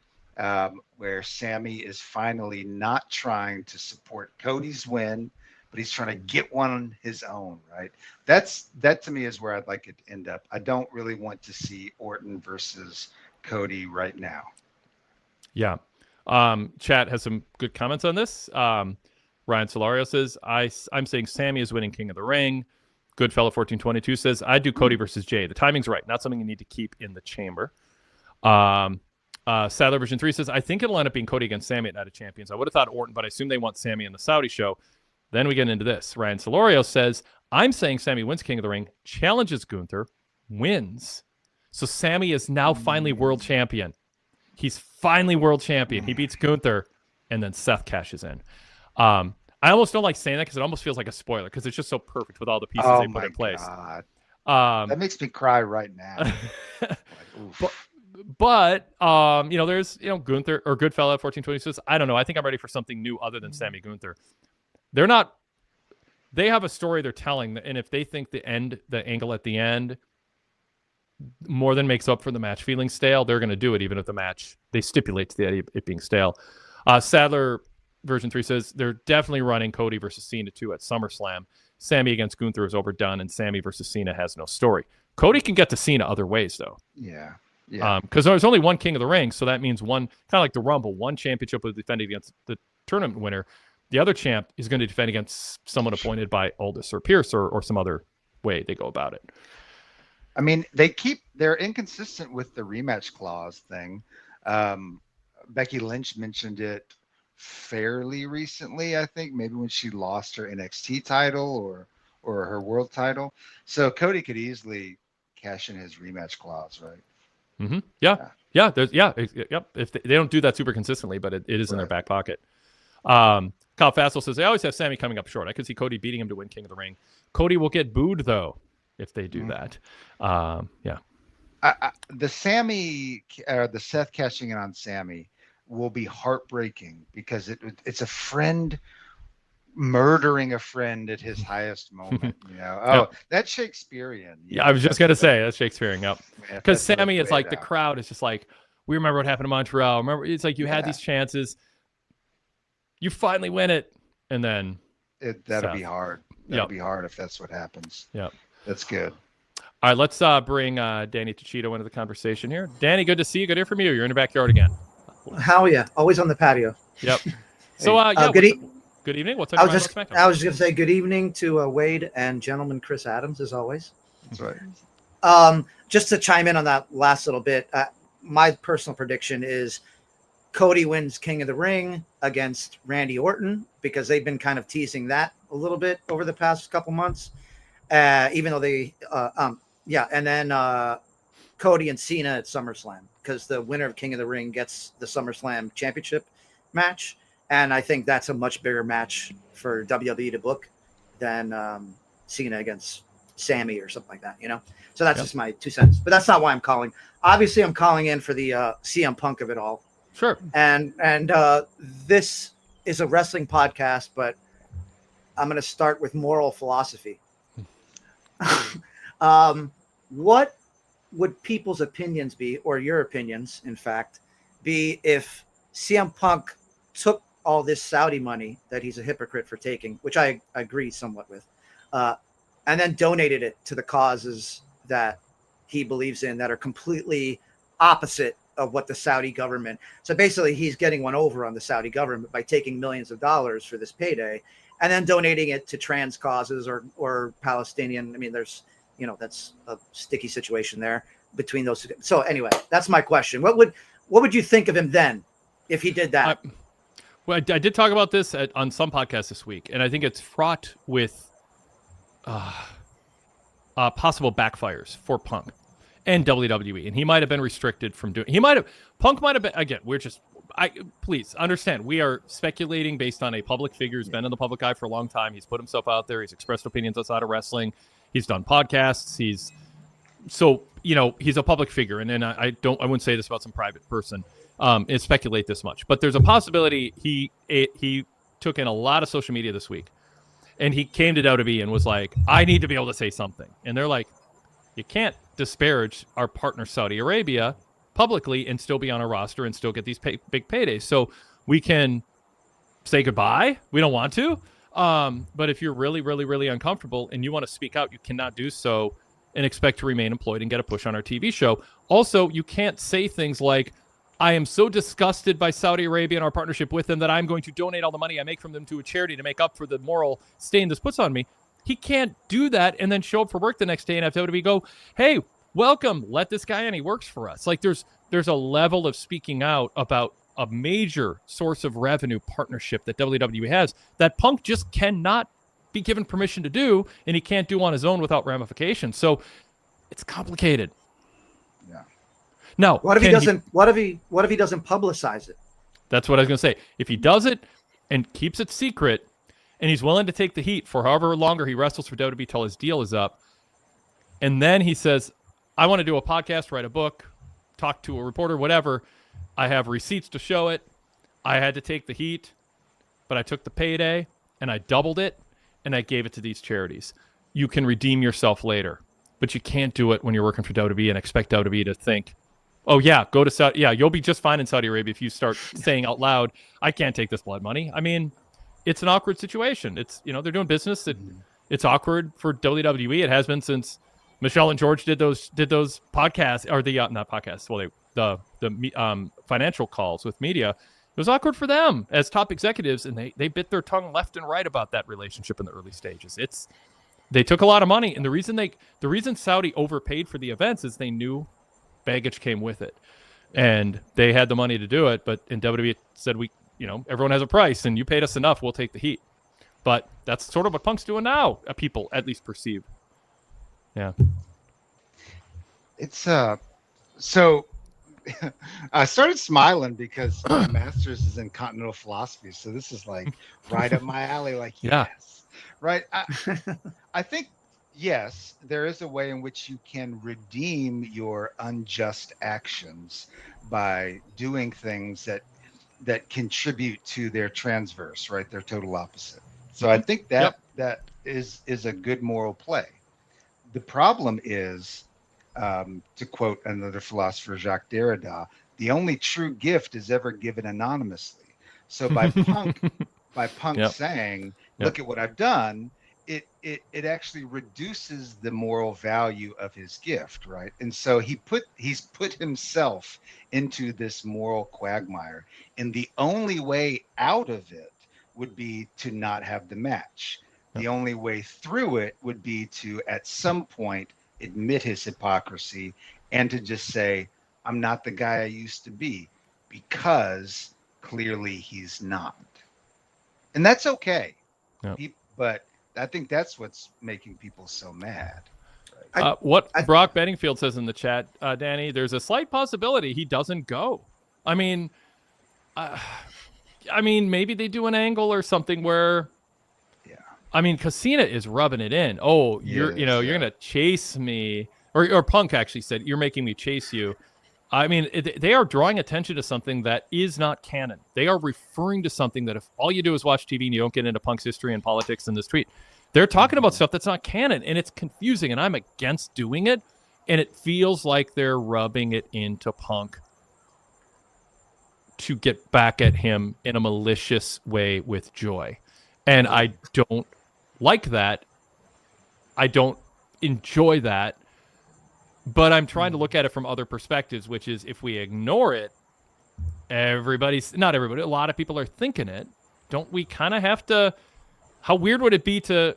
where Sammy is finally not trying to support Cody's win, but he's trying to get one on his own, right? That to me is where I'd like it to end up. I don't really want to see Orton versus Cody right now. Yeah. Chat has some good comments on this. Ryan Solario says, I'm saying Sammy is winning King of the Ring. Goodfellow 1422 says, I do Cody versus Jay. The timing's right. Not something you need to keep in the chamber. Sadler version 3 says, I think it'll end up being Cody against Sammy at Night of Champions. I would have thought Orton, but I assume they want Sammy in the Saudi show. Then we get into this. Ryan Solorio says, I'm saying Sammy wins King of the Ring, challenges Gunther, wins. So Sammy is now finally world champion. He's finally world champion. He beats Gunther, and then Seth cashes in. I almost don't like saying that because it almost feels like a spoiler because it's just so perfect with all the pieces they put in place. God. That makes me cry right now. But there's Gunther or Goodfella at 1426. I don't know. I think I'm ready for something new other than Sammy Gunther. They have a story they're telling, and if they think the angle at the end more than makes up for the match feeling stale, they're going to do it, even if the match they stipulate to the idea of it being stale. Sadler version 3 says they're definitely running Cody versus Cena 2 at SummerSlam. Sammy against Gunther is overdone, and Sammy versus Cena has no story. Cody can get to Cena other ways, though. Yeah. Because there's only one King of the Ring, so that means one, kind of like the Rumble, one championship will defend against the tournament winner. The other champ is going to defend against someone appointed by Aldis or Pierce or some other way they go about it. I mean, they're inconsistent with the rematch clause thing. Becky Lynch mentioned it fairly recently, I think, maybe when she lost her NXT title or her world title. So Cody could easily cash in his rematch clause, right? Mm-hmm. Yeah. If they don't do that super consistently, but it is in their back pocket. Kyle Fassel says, they always have Sammy coming up short. I could see Cody beating him to win King of the Ring. Cody will get booed, though, if they do that. The Seth cashing in on Sammy will be heartbreaking because it's a friend murdering a friend at his highest moment. That's Shakespearean. I was just going to say that's Shakespearean. Yep. Because Sammy is like the crowd is just like, we remember what happened to Montreal. Remember, it's like you had these chances. You finally win it, and then that'll be hard. That'll be hard if that's what happens. Yeah, that's good. All right, let's bring Danny Tuchito into the conversation here. Danny, good to see you. Good to hear from you. You're in the backyard again. How yeah, always on the patio. Yep. So good evening. What's up? I was just going to say good evening to Wade and gentleman Chris Adams, as always. That's right. Just to chime in on that last little bit, my personal prediction is Cody wins King of the Ring against Randy Orton, because they've been kind of teasing that a little bit over the past couple months. Even though they, and then Cody and Cena at SummerSlam, because the winner of King of the Ring gets the SummerSlam championship match. And I think that's a much bigger match for WWE to book than Cena against Sammy or something like that, So that's just my 2 cents. But that's not why I'm calling. Obviously, I'm calling in for the CM Punk of it all. Sure. And this is a wrestling podcast, but I'm going to start with moral philosophy. What would people's opinions be, or your opinions, in fact, be if CM Punk took all this Saudi money that he's a hypocrite for taking, which I agree somewhat with, and then donated it to the causes that he believes in that are completely opposite of what the Saudi government. So basically he's getting one over on the Saudi government by taking millions of dollars for this payday and then donating it to trans causes or Palestinian. I mean, there's, that's a sticky situation there between those two. So anyway, that's my question. What would you think of him then if he did that? Well, I did talk about this on some podcasts this week, and I think it's fraught with possible backfires for Punk and WWE. And he might have been restricted from doing. Punk might have been. Again, please understand, we are speculating based on a public figure who's been in the public eye for a long time. He's put himself out there. He's expressed opinions outside of wrestling. He's done podcasts. He's a public figure, and I wouldn't say this about some private person. And speculate this much, but there's a possibility he took in a lot of social media this week, and he came to WWE and was like, I need to be able to say something. And they're like, you can't disparage our partner Saudi Arabia publicly and still be on a roster and still get these big paydays. So we can say goodbye. We don't want to. But if you're really, really, really uncomfortable and you want to speak out, you cannot do so and expect to remain employed and get a push on our TV show. Also, you can't say things like, I am so disgusted by Saudi Arabia and our partnership with them that I'm going to donate all the money I make from them to a charity to make up for the moral stain this puts on me. He can't do that and then show up for work the next day and have WWE go, hey, welcome, let this guy in, he works for us. Like there's a level of speaking out about a major source of revenue partnership that WWE has that Punk just cannot be given permission to do, and he can't do on his own without ramifications. So it's complicated. Yeah. Now, what if he doesn't publicize it? That's what I was going to say. If he does it and keeps it secret, and he's willing to take the heat for however longer he wrestles for WWE till his deal is up, And then he says, I want to do a podcast, write a book, talk to a reporter, whatever. I have receipts to show it. I had to take the heat, but I took the payday and I doubled it and I gave it to these charities. You can redeem yourself later, but you can't do it when you're working for WWE and expect WWE to think, oh yeah, go to Saudi. Yeah, you'll be just fine in Saudi Arabia if you start saying out loud, I can't take this blood money. I mean, it's an awkward situation. It's, they're doing business. It's awkward for WWE. It has been since Michelle and George did those podcasts, or the not podcasts. Well, the financial calls with media. It was awkward for them as top executives, and they bit their tongue left and right about that relationship in the early stages. They took a lot of money, and the reason Saudi overpaid for the events is they knew baggage came with it, and they had the money to do it. But in WWE said, everyone has a price, and you paid us enough, we'll take the heat. But that's sort of what Punk's doing now. People at least perceive. Yeah. It's so. I started smiling because my master's is in continental philosophy, so this is like right up my alley. Like, yeah. Yes, right. I think yes, there is a way in which you can redeem your unjust actions by doing things that contribute to their transverse, right? Their total opposite. So I think that is a good moral play. The problem is, to quote another philosopher, Jacques Derrida, the only true gift is ever given anonymously. So by Punk saying, look at what I've done, it actually reduces the moral value of his gift, right? And so he's put himself into this moral quagmire, and the only way out of it would be to not have the match. The only way through it would be to, at some point, admit his hypocrisy and to just say, I'm not the guy I used to be, because clearly he's not. And that's okay. But I think that's what's making people so mad. What Brock Bedingfield says in the chat, Danny, there's a slight possibility he doesn't go. I mean, maybe they do an angle or something where, because Cena is rubbing it in. Oh, you're going to chase me. Or Punk actually said, you're making me chase you. I mean, they are drawing attention to something that is not canon. They are referring to something that if all you do is watch TV and you don't get into Punk's history and politics in this tweet, they're talking about stuff that's not canon, and it's confusing, and I'm against doing it, and it feels like they're rubbing it into Punk to get back at him in a malicious way with joy. And I don't like that. I don't enjoy that. But I'm trying to look at it from other perspectives, which is if we ignore it, not everybody, a lot of people are thinking it. Don't we kind of have to, how weird would it be to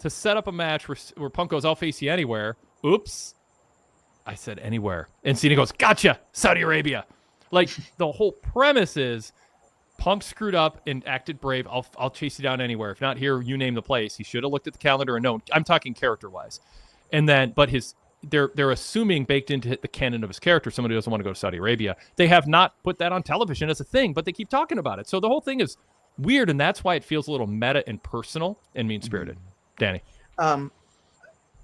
set up a match where Punk goes, I'll face you anywhere. Oops. I said anywhere. And Cena goes, gotcha, Saudi Arabia. Like, the whole premise is Punk screwed up and acted brave. I'll chase you down anywhere. If not here, you name the place. He should have looked at the calendar and known. I'm talking character-wise. And then, but they're assuming baked into the canon of his character, somebody who doesn't want to go to Saudi Arabia. They have not put that on television as a thing, but they keep talking about it. So the whole thing is weird, and that's why it feels a little meta and personal and mean-spirited. Danny.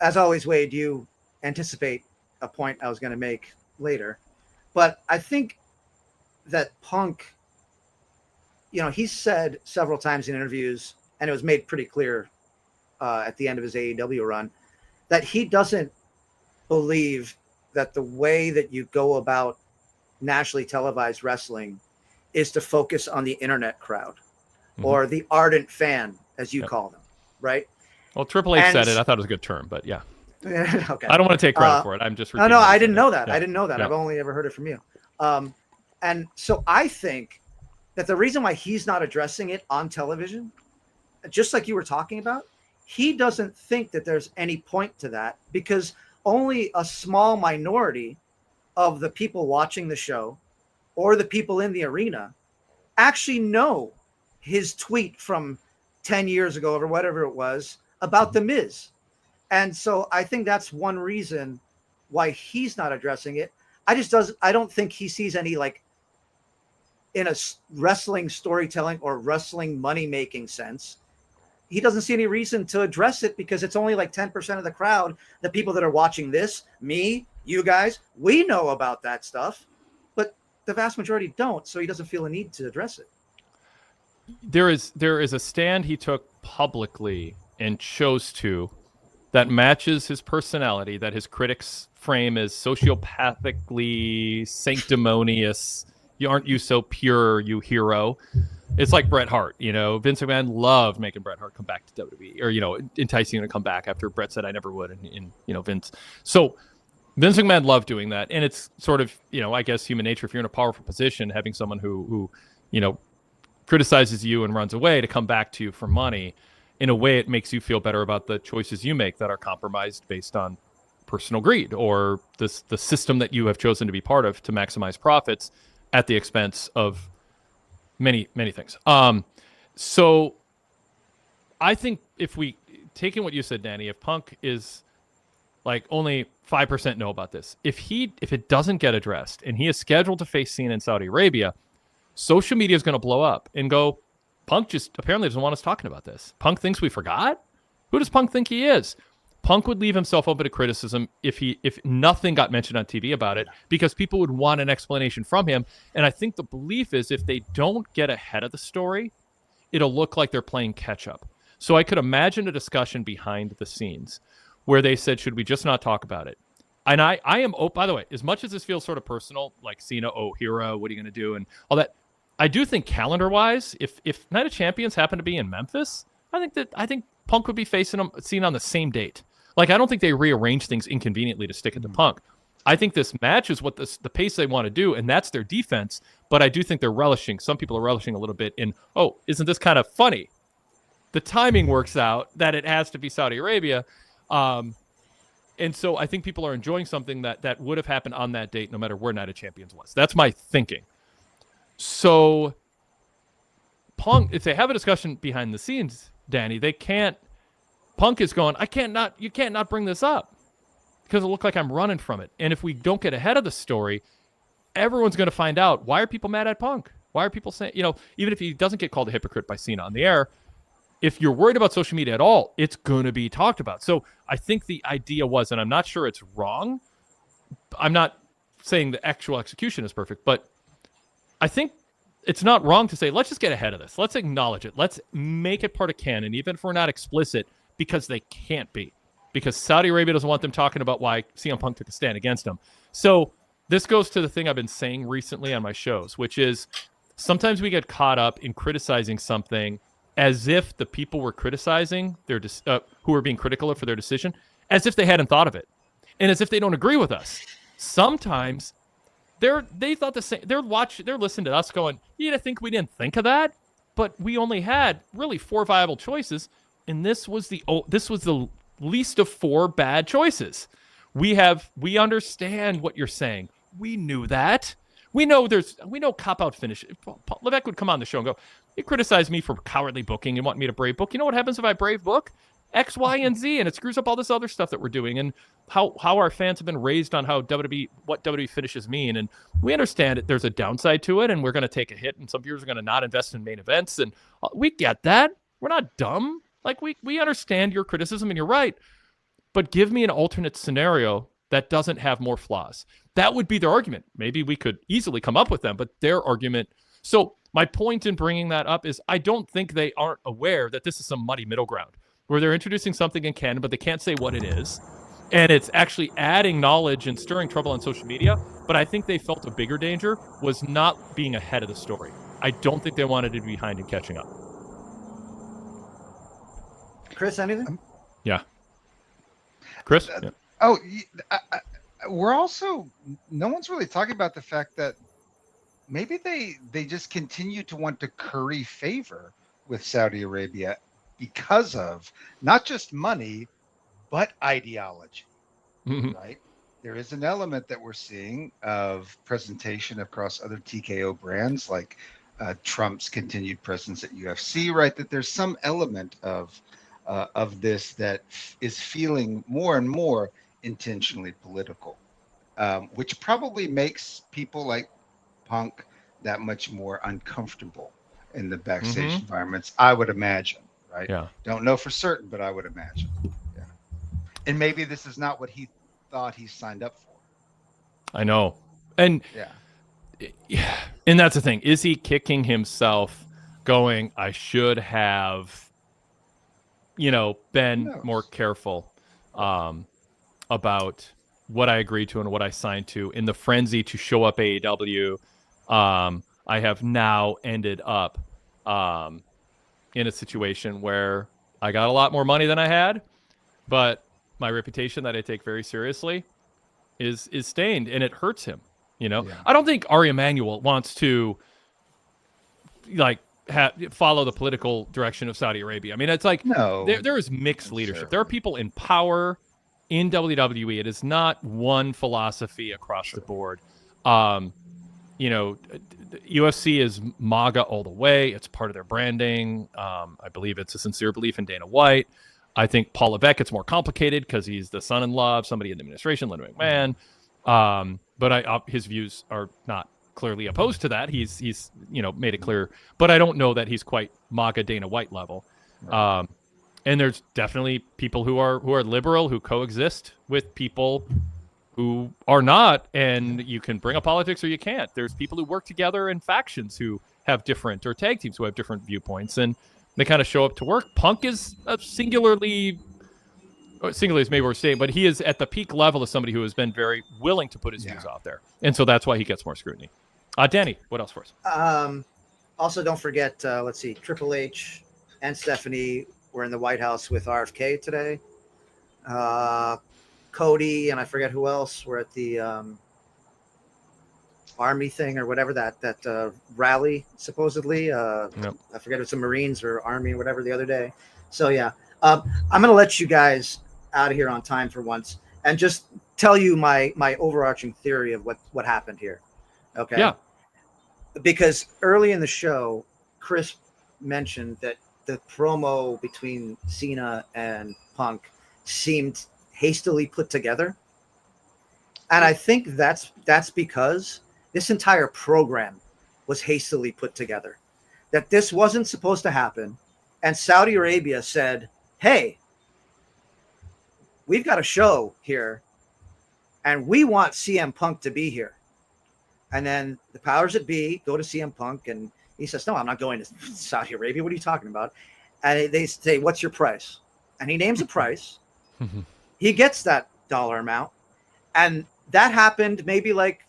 As always, Wade, you anticipate a point I was going to make later. But I think that Punk, he's said several times in interviews, and it was made pretty clear at the end of his AEW run, that he doesn't believe that the way that you go about nationally televised wrestling is to focus on the internet crowd or the ardent fan, as you call them, right? Well, Triple H said it. I thought it was a good term, but yeah. Okay. I don't want to take credit for it. I'm just no, I didn't know that. Yeah. I didn't know that. Yeah. I've only ever heard it from you. And so I think that the reason why he's not addressing it on television, just like you were talking about, he doesn't think that there's any point to that, because only a small minority of the people watching the show or the people in the arena actually know his tweet from 10 years ago or whatever it was about The Miz. And so I think that's one reason why he's not addressing it. I don't think he sees any, like, in a wrestling storytelling or wrestling money-making sense, he doesn't see any reason to address it because it's only like 10% of the crowd, the people that are watching this, me, you guys, we know about that stuff, but the vast majority don't. So he doesn't feel a need to address it. There is a stand he took publicly and chose to that matches his personality, that his critics frame as sociopathically sanctimonious. Aren't you so pure, you hero? It's like Bret Hart. Vince McMahon loved making Bret Hart come back to WWE, or enticing him to come back after Bret said I never would, and Vince. So Vince McMahon loved doing that, and it's sort of I guess human nature. If you're in a powerful position, having someone who criticizes you and runs away to come back to you for money, in a way it makes you feel better about the choices you make that are compromised based on personal greed or the system that you have chosen to be part of to maximize profits at the expense of many things. So I think if we taking what you said, Danny, if Punk is like only 5% know about this, if it doesn't get addressed and he is scheduled to face Cena in Saudi Arabia, social media is going to blow up and go, Punk just apparently doesn't want us talking about this. Punk thinks we forgot? Who does Punk think he is? Punk would leave himself open to criticism if nothing got mentioned on TV about it, because people would want an explanation from him. And I think the belief is if they don't get ahead of the story, it'll look like they're playing catch up. So I could imagine a discussion behind the scenes where they said, should we just not talk about it? And I am, by the way, as much as this feels sort of personal, like Cena, hero, what are you going to do? And all that. I do think calendar-wise, if Night of Champions happened to be in Memphis, I think Punk would be facing Cena on the same date. Like, I don't think they rearrange things inconveniently to stick it to Punk. I think this match is what the pace they want to do, and that's their defense. But I do think some people are relishing a little bit in, isn't this kind of funny? The timing works out that it has to be Saudi Arabia. And so I think people are enjoying something that would have happened on that date no matter where Night of Champions was. That's my thinking. So Punk, if they have a discussion behind the scenes, Danny, Punk is going, you can't not bring this up because it'll look like I'm running from it. And if we don't get ahead of the story, everyone's going to find out, why are people mad at Punk? Why are people saying, even if he doesn't get called a hypocrite by Cena on the air, if you're worried about social media at all, it's going to be talked about. So I think the idea was, and I'm not sure it's wrong. I'm not saying the actual execution is perfect, but I think it's not wrong to say, let's just get ahead of this. Let's acknowledge it. Let's make it part of canon, even if we're not explicit, because they can't be. Because Saudi Arabia doesn't want them talking about why CM Punk took a stand against them. So this goes to the thing I've been saying recently on my shows, which is sometimes we get caught up in criticizing something as if the people we're criticizing, who are being critical of for their decision, as if they hadn't thought of it. And as if they don't agree with us. Sometimes they thought the same. They're listening to us going, I think we didn't think of that, but we only had really 4 viable choices, and this was the least of 4 bad choices. We understand what you're saying. We knew that. We know cop-out finish. Levesque would come on the show and go, you criticize me for cowardly booking and want me to brave book. You know what happens if I brave book? X, Y, and Z, and it screws up all this other stuff that we're doing, and how our fans have been raised on what WWE finishes mean. And we understand it. There's a downside to it, and we're going to take a hit, and some viewers are going to not invest in main events, and we get that. We're not dumb. Like, we understand your criticism, and you're right. But give me an alternate scenario that doesn't have more flaws. That would be their argument. Maybe we could easily come up with them, but their argument. So my point in bringing that up is I don't think they aren't aware that this is some muddy middle ground where they're introducing something in canon, but they can't say what it is. And it's actually adding knowledge and stirring trouble on social media. But I think they felt a bigger danger was not being ahead of the story. I don't think they wanted to be behind and catching up. Chris, anything? Yeah. Chris? Yeah. We're also, no one's really talking about the fact that maybe they just continue to want to curry favor with Saudi Arabia because of not just money, but ideology, right? There is an element that we're seeing of presentation across other TKO brands, like Trump's continued presence at UFC, right? That there's some element of this that is feeling more and more intentionally political, which probably makes people like Punk that much more uncomfortable in the backstage environments, I would imagine, right? Yeah. Don't know for certain, but I would imagine. Yeah. And maybe this is not what he thought he signed up for. I know. And yeah. And that's the thing. Is he kicking himself going, I should have, been more careful about what I agreed to and what I signed to in the frenzy to show up AEW. I have now ended up in a situation where I got a lot more money than I had, but my reputation that I take very seriously is stained, and it hurts him. I don't think Ari Emanuel wants to follow the political direction of Saudi Arabia. I mean, it's like there is mixed leadership. There are people in power in WWE. It is not one philosophy across the board. UFC is MAGA all the way. It's part of their branding. I believe it's a sincere belief in Dana White. I think Paul Levesque, it's more complicated because he's the son-in-law of somebody in the administration, Linda McMahon. But his views are not clearly opposed to that. He's made it clear, but I don't know that he's quite MAGA Dana White level. Right. And there's definitely people who are liberal who coexist with people who are not, and you can bring up politics or you can't. There's people who work together in factions who have different, or tag teams who have different viewpoints, and they kind of show up to work. Punk is singularly is maybe we're saying, but he is at the peak level of somebody who has been very willing to put his views out there. And so that's why he gets more scrutiny. Danny, what else for us? Also, don't forget, let's see, Triple H and Stephanie were in the White House with RFK today. Cody and I forget who else were at the Army thing or whatever, that rally, supposedly. Nope. I forget if it's the Marines or Army or whatever the other day. So, yeah. I'm going to let you guys out of here on time for once and just tell you my overarching theory of what happened here. Okay. Yeah. Because early in the show, Chris mentioned that the promo between Cena and Punk seemed hastily put together. And I think that's because this entire program was hastily put together, that this wasn't supposed to happen. And Saudi Arabia said, hey, we've got a show here and we want CM Punk to be here. And then the powers that be go to CM Punk and he says, no, I'm not going to Saudi Arabia. What are you talking about? And they say, what's your price? And he names a price. He gets that dollar amount. And that happened maybe like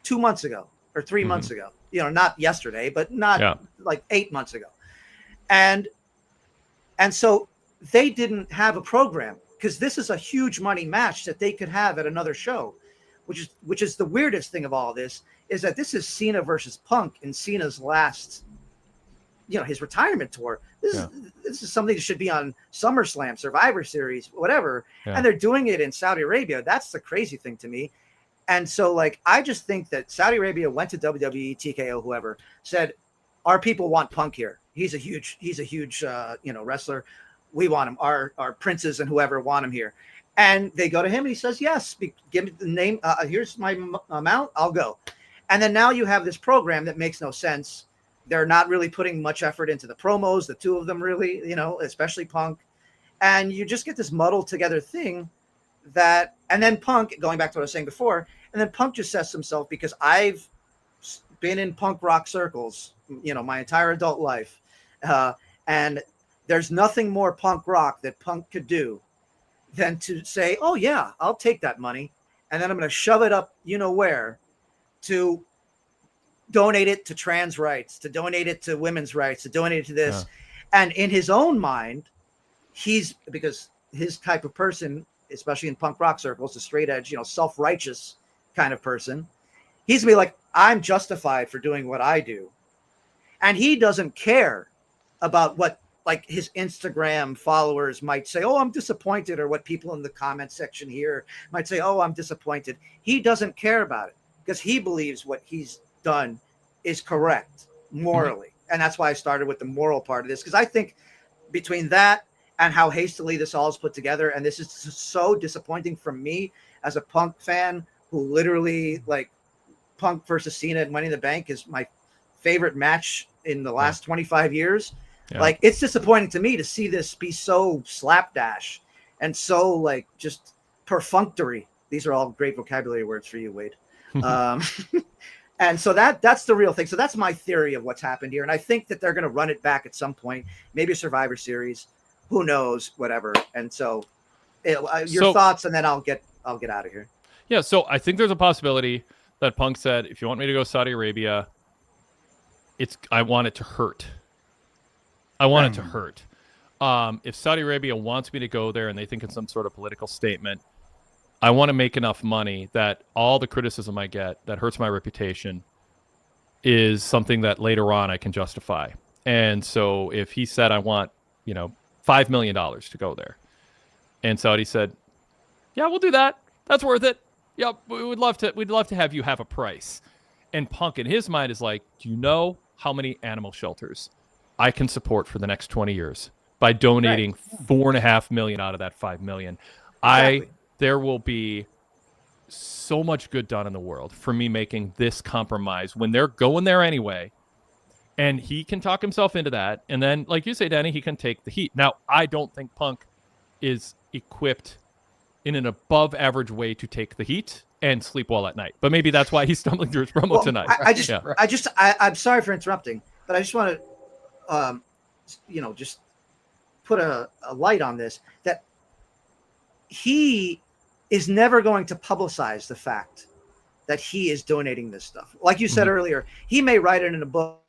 2 months ago or 3 months ago, not yesterday, but not like 8 months ago. And so they didn't have a program because this is a huge money match that they could have at another show, which is the weirdest thing of all this, is that this is Cena versus Punk in Cena's last, his retirement tour. This is something that should be on SummerSlam, Survivor Series, whatever. Yeah. And they're doing it in Saudi Arabia. That's the crazy thing to me. And so, I just think that Saudi Arabia went to WWE, TKO, whoever, said, our people want Punk here. He's a huge wrestler. We want him. Our princes and whoever want him here. And they go to him and he says, yes, give me the name. Here's my amount. I'll go. And then now you have this program that makes no sense. They're not really putting much effort into the promos, the two of them really, especially Punk. And you just get this muddled together thing and then Punk, going back to what I was saying before, and then Punk just says to himself, because I've been in punk rock circles, my entire adult life. And there's nothing more punk rock that Punk could do than to say, oh yeah, I'll take that money. And then I'm going to shove it up, where, to donate it to trans rights, to donate it to women's rights, to donate it to this. Yeah. And in his own mind, because his type of person, especially in punk rock circles, a straight edge, self-righteous kind of person, he's gonna be like, I'm justified for doing what I do. And he doesn't care about what his Instagram followers might say, oh, I'm disappointed, or what people in the comment section here might say, oh, I'm disappointed. He doesn't care about it because he believes what he's done is correct morally. And that's why I started with the moral part of this, because I think between that and how hastily this all is put together, and this is so disappointing for me as a Punk fan who literally, Punk versus Cena at Money in the Bank is my favorite match in the last 25 years. Yeah. Like, it's disappointing to me to see this be so slapdash and so like just perfunctory. These are all great vocabulary words for you, Wade. And so that's the real thing. So that's my theory of what's happened here. And I think that they're going to run it back at some point, maybe a Survivor Series, who knows, whatever. And so your thoughts, and then I'll get out of here. Yeah. So I think there's a possibility that Punk said, if you want me to go Saudi Arabia, I want it to hurt. I want it to hurt. If Saudi Arabia wants me to go there and they think it's some sort of political statement, I want to make enough money that all the criticism I get that hurts my reputation is something that later on I can justify. And so if he said, I want, $5 million to go there, and Saudi said, yeah, we'll do that. That's worth it. Yeah, we'd love to have you have a price. And Punk in his mind is like, do you know how many animal shelters I can support for the next 20 years by donating $4.5 million out of that $5 million? Exactly. There will be so much good done in the world for me making this compromise when they're going there anyway. And he can talk himself into that. And then, like you say, Danny, he can take the heat. Now, I don't think Punk is equipped in an above average way to take the heat and sleep well at night. But maybe that's why he's stumbling through his promo tonight. I'm sorry for interrupting, but I just want to, just put a light on this, that he is never going to publicize the fact that he is donating this stuff. Like you said earlier, he may write it in a book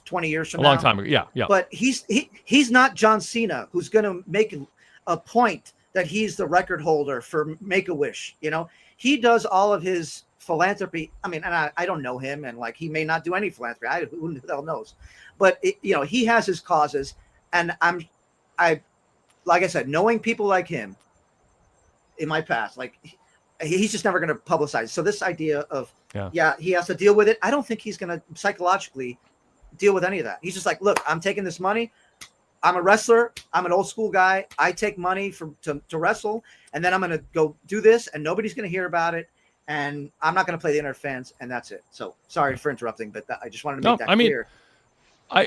20 years from now. A long time ago. Yeah. But he's not John Cena, who's going to make a point that he's the record holder for Make-A-Wish. He does all of his philanthropy. I mean, and I don't know him, and like, he may not do any philanthropy. Who the hell knows? But he has his causes, and I like I said, knowing people like him in my past, like, he's just never going to publicize. So this idea of he has to deal with it. I don't think he's going to psychologically deal with any of that. He's just like, look, I'm taking this money. I'm a wrestler. I'm an old school guy. I take money to wrestle, and then I'm going to go do this, and nobody's going to hear about it, and I'm not going to play the inner fans, and that's it. So sorry for interrupting, but I just wanted to make that clear. A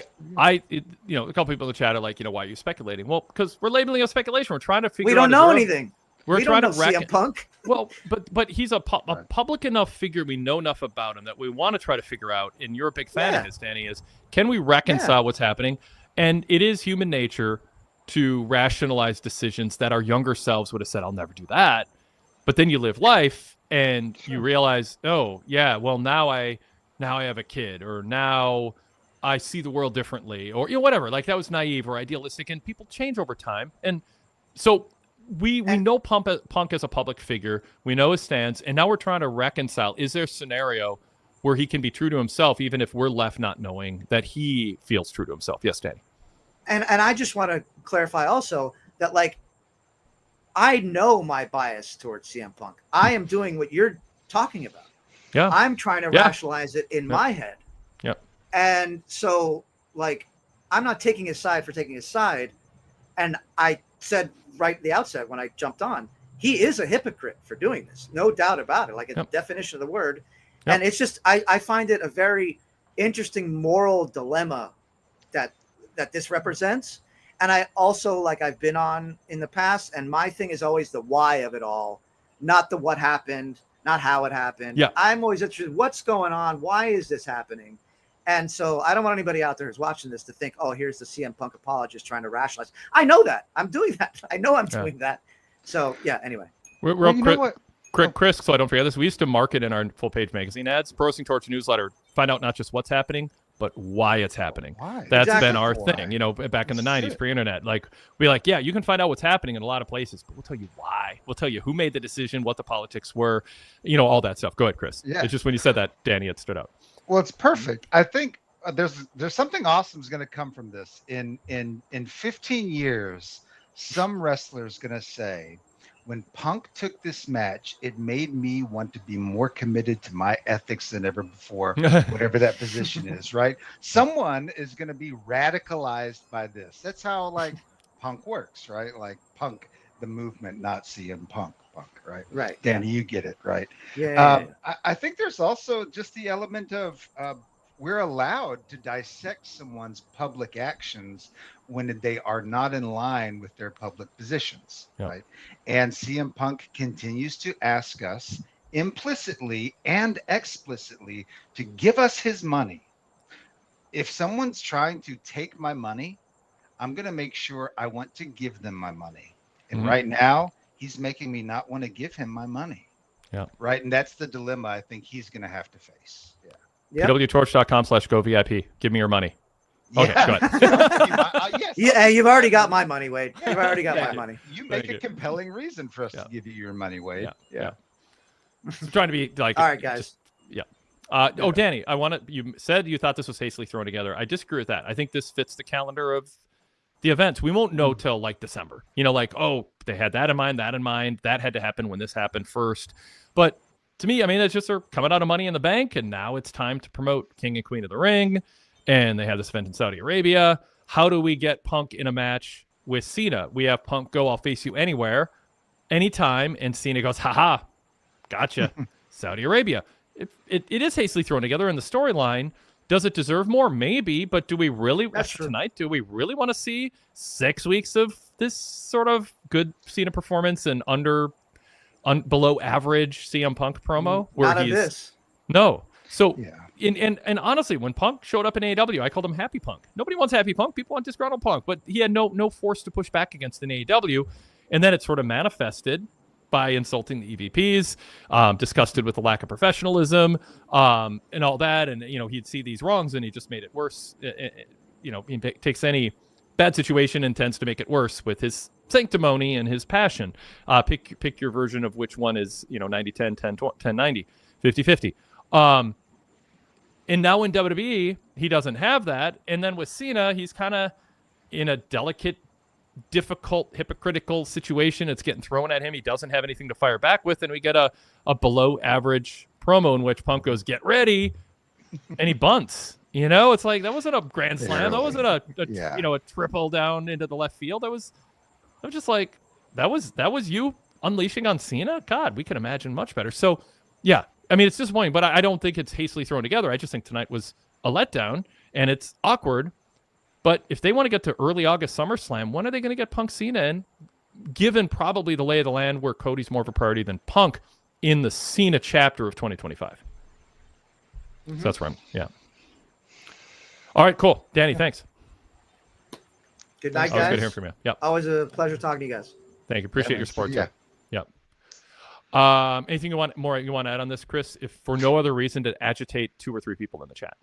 couple people in the chat are like, why are you speculating? Well, because we're labeling a speculation. We're trying to figure out. We don't know anything. We trying don't to know CM Punk. Well, but he's a public enough figure. We know enough about him that we want to try to figure out. And you're a big fan of his, Danny. Can we reconcile what's happening? And it is human nature to rationalize decisions that our younger selves would have said, I'll never do that. But then you live life and you realize, oh yeah, well now I have a kid, or now I see the world differently, or whatever. Like, that was naive or idealistic, and people change over time. And so we know Punk as a public figure. We know his stance, and now we're trying to reconcile. Is there a scenario where he can be true to himself, even if we're left not knowing that he feels true to himself? Yes, Danny. And I just want to clarify also that, like, I know my bias towards CM Punk. I am doing what you're talking about. Yeah. I'm trying to rationalize it in my head. Yep. And so, like, I'm not taking his side for taking his side. And I said right at the outset when I jumped on, he is a hypocrite for doing this. No doubt about it. Like, a definition of the word. Yep. And it's just, I find it a very interesting moral dilemma that this represents. And I also, like, I've been on in the past, and my thing is always the why of it all, not the what happened, not how it happened. Yeah. I'm always interested, what's going on? Why is this happening? And so I don't want anybody out there who's watching this to think, oh, here's the CM Punk apologist trying to rationalize. I know that. I'm doing that. I know I'm doing that. So, anyway. Chris, so I don't forget this, we used to market in our full-page magazine ads, Pro Wrestling Torch newsletter, find out not just what's happening, but why it's happening. Why? That's been our thing, back in the 90s, pre-internet. Like, you can find out what's happening in a lot of places, but we'll tell you why. We'll tell you who made the decision, what the politics were, all that stuff. Go ahead, Chris. Yeah. It's just when you said that, Danny, it stood out. Well, it's perfect. I think there's something awesome is going to come from this. In 15 years, some wrestler's going to say, when Punk took this match, it made me want to be more committed to my ethics than ever before, whatever that position is, right? Someone is going to be radicalized by this. That's how, like, Punk works, right? Like, Punk, the movement, not CM Punk, right? Right. Danny, you get it, right? Yeah. I think there's also just the element of we're allowed to dissect someone's public actions when they are not in line with their public positions, right? And CM Punk continues to ask us implicitly and explicitly to give us his money. If someone's trying to take my money, I'm going to make sure I want to give them my money. And right now, he's making me not want to give him my money. Yeah. Right. And that's the dilemma I think he's going to have to face. Yeah. Yep. PWTorch.com/GoVIP. Give me your money. Okay, Yeah. Go ahead. Yes, Yeah, you've already got my money, Wade. You've already got my money. You make a compelling reason for us to give you your money, Wade. Yeah. I'm trying to be like, all right, guys. Danny, you said you thought this was hastily thrown together. I disagree with that. I think this fits the calendar of the events. We won't know till like December. They had that in mind, that had to happen when this happened first. But to me, I mean, it's just they're coming out of Money in the Bank, and now it's time to promote King and Queen of the Ring, and they have this event in Saudi Arabia. How do we get Punk in a match with Cena? We have Punk go, I'll face you anywhere, anytime, and Cena goes, haha, gotcha, Saudi Arabia. It is hastily thrown together in the storyline. Does it deserve more? Maybe, but do we really, after tonight, do we really want to see 6 weeks of this sort of good Cena performance and below average CM Punk promo? Not of this. No. So, and honestly, when Punk showed up in AEW, I called him Happy Punk. Nobody wants Happy Punk. People want disgruntled Punk. But he had no force to push back against in AEW. And then it sort of manifested by insulting the EVPs, disgusted with the lack of professionalism, and all that. And, he'd see these wrongs and he just made it worse. He takes any bad situation and tends to make it worse with his sanctimony and his passion. Pick your version of which one is, 90-10, 10-90, 50-50. And now in WWE, he doesn't have that. And then with Cena, he's kind of in a delicate, difficult, hypocritical situation. It's getting thrown at him. He doesn't have anything to fire back with. And we get a below average promo in which Punk goes, get ready. And he bunts. It's like, that wasn't a grand slam. That wasn't a triple down into the left field. I was just like, that was you unleashing on Cena? God, we can imagine much better. So, yeah, I mean, it's disappointing, but I don't think it's hastily thrown together. I just think tonight was a letdown, and it's awkward. But if they want to get to early August SummerSlam, when are they going to get Punk Cena in? Given probably the lay of the land where Cody's more of a priority than Punk in the Cena chapter of 2025. So that's where All right, cool. Danny, thanks. Good night, guys. Always good hearing from you. Yep. Always a pleasure talking to you guys. Thank you. Appreciate your support. Yeah. Yep. Anything you want to add on this, Chris? If for no other reason to agitate 2 or 3 people in the chat.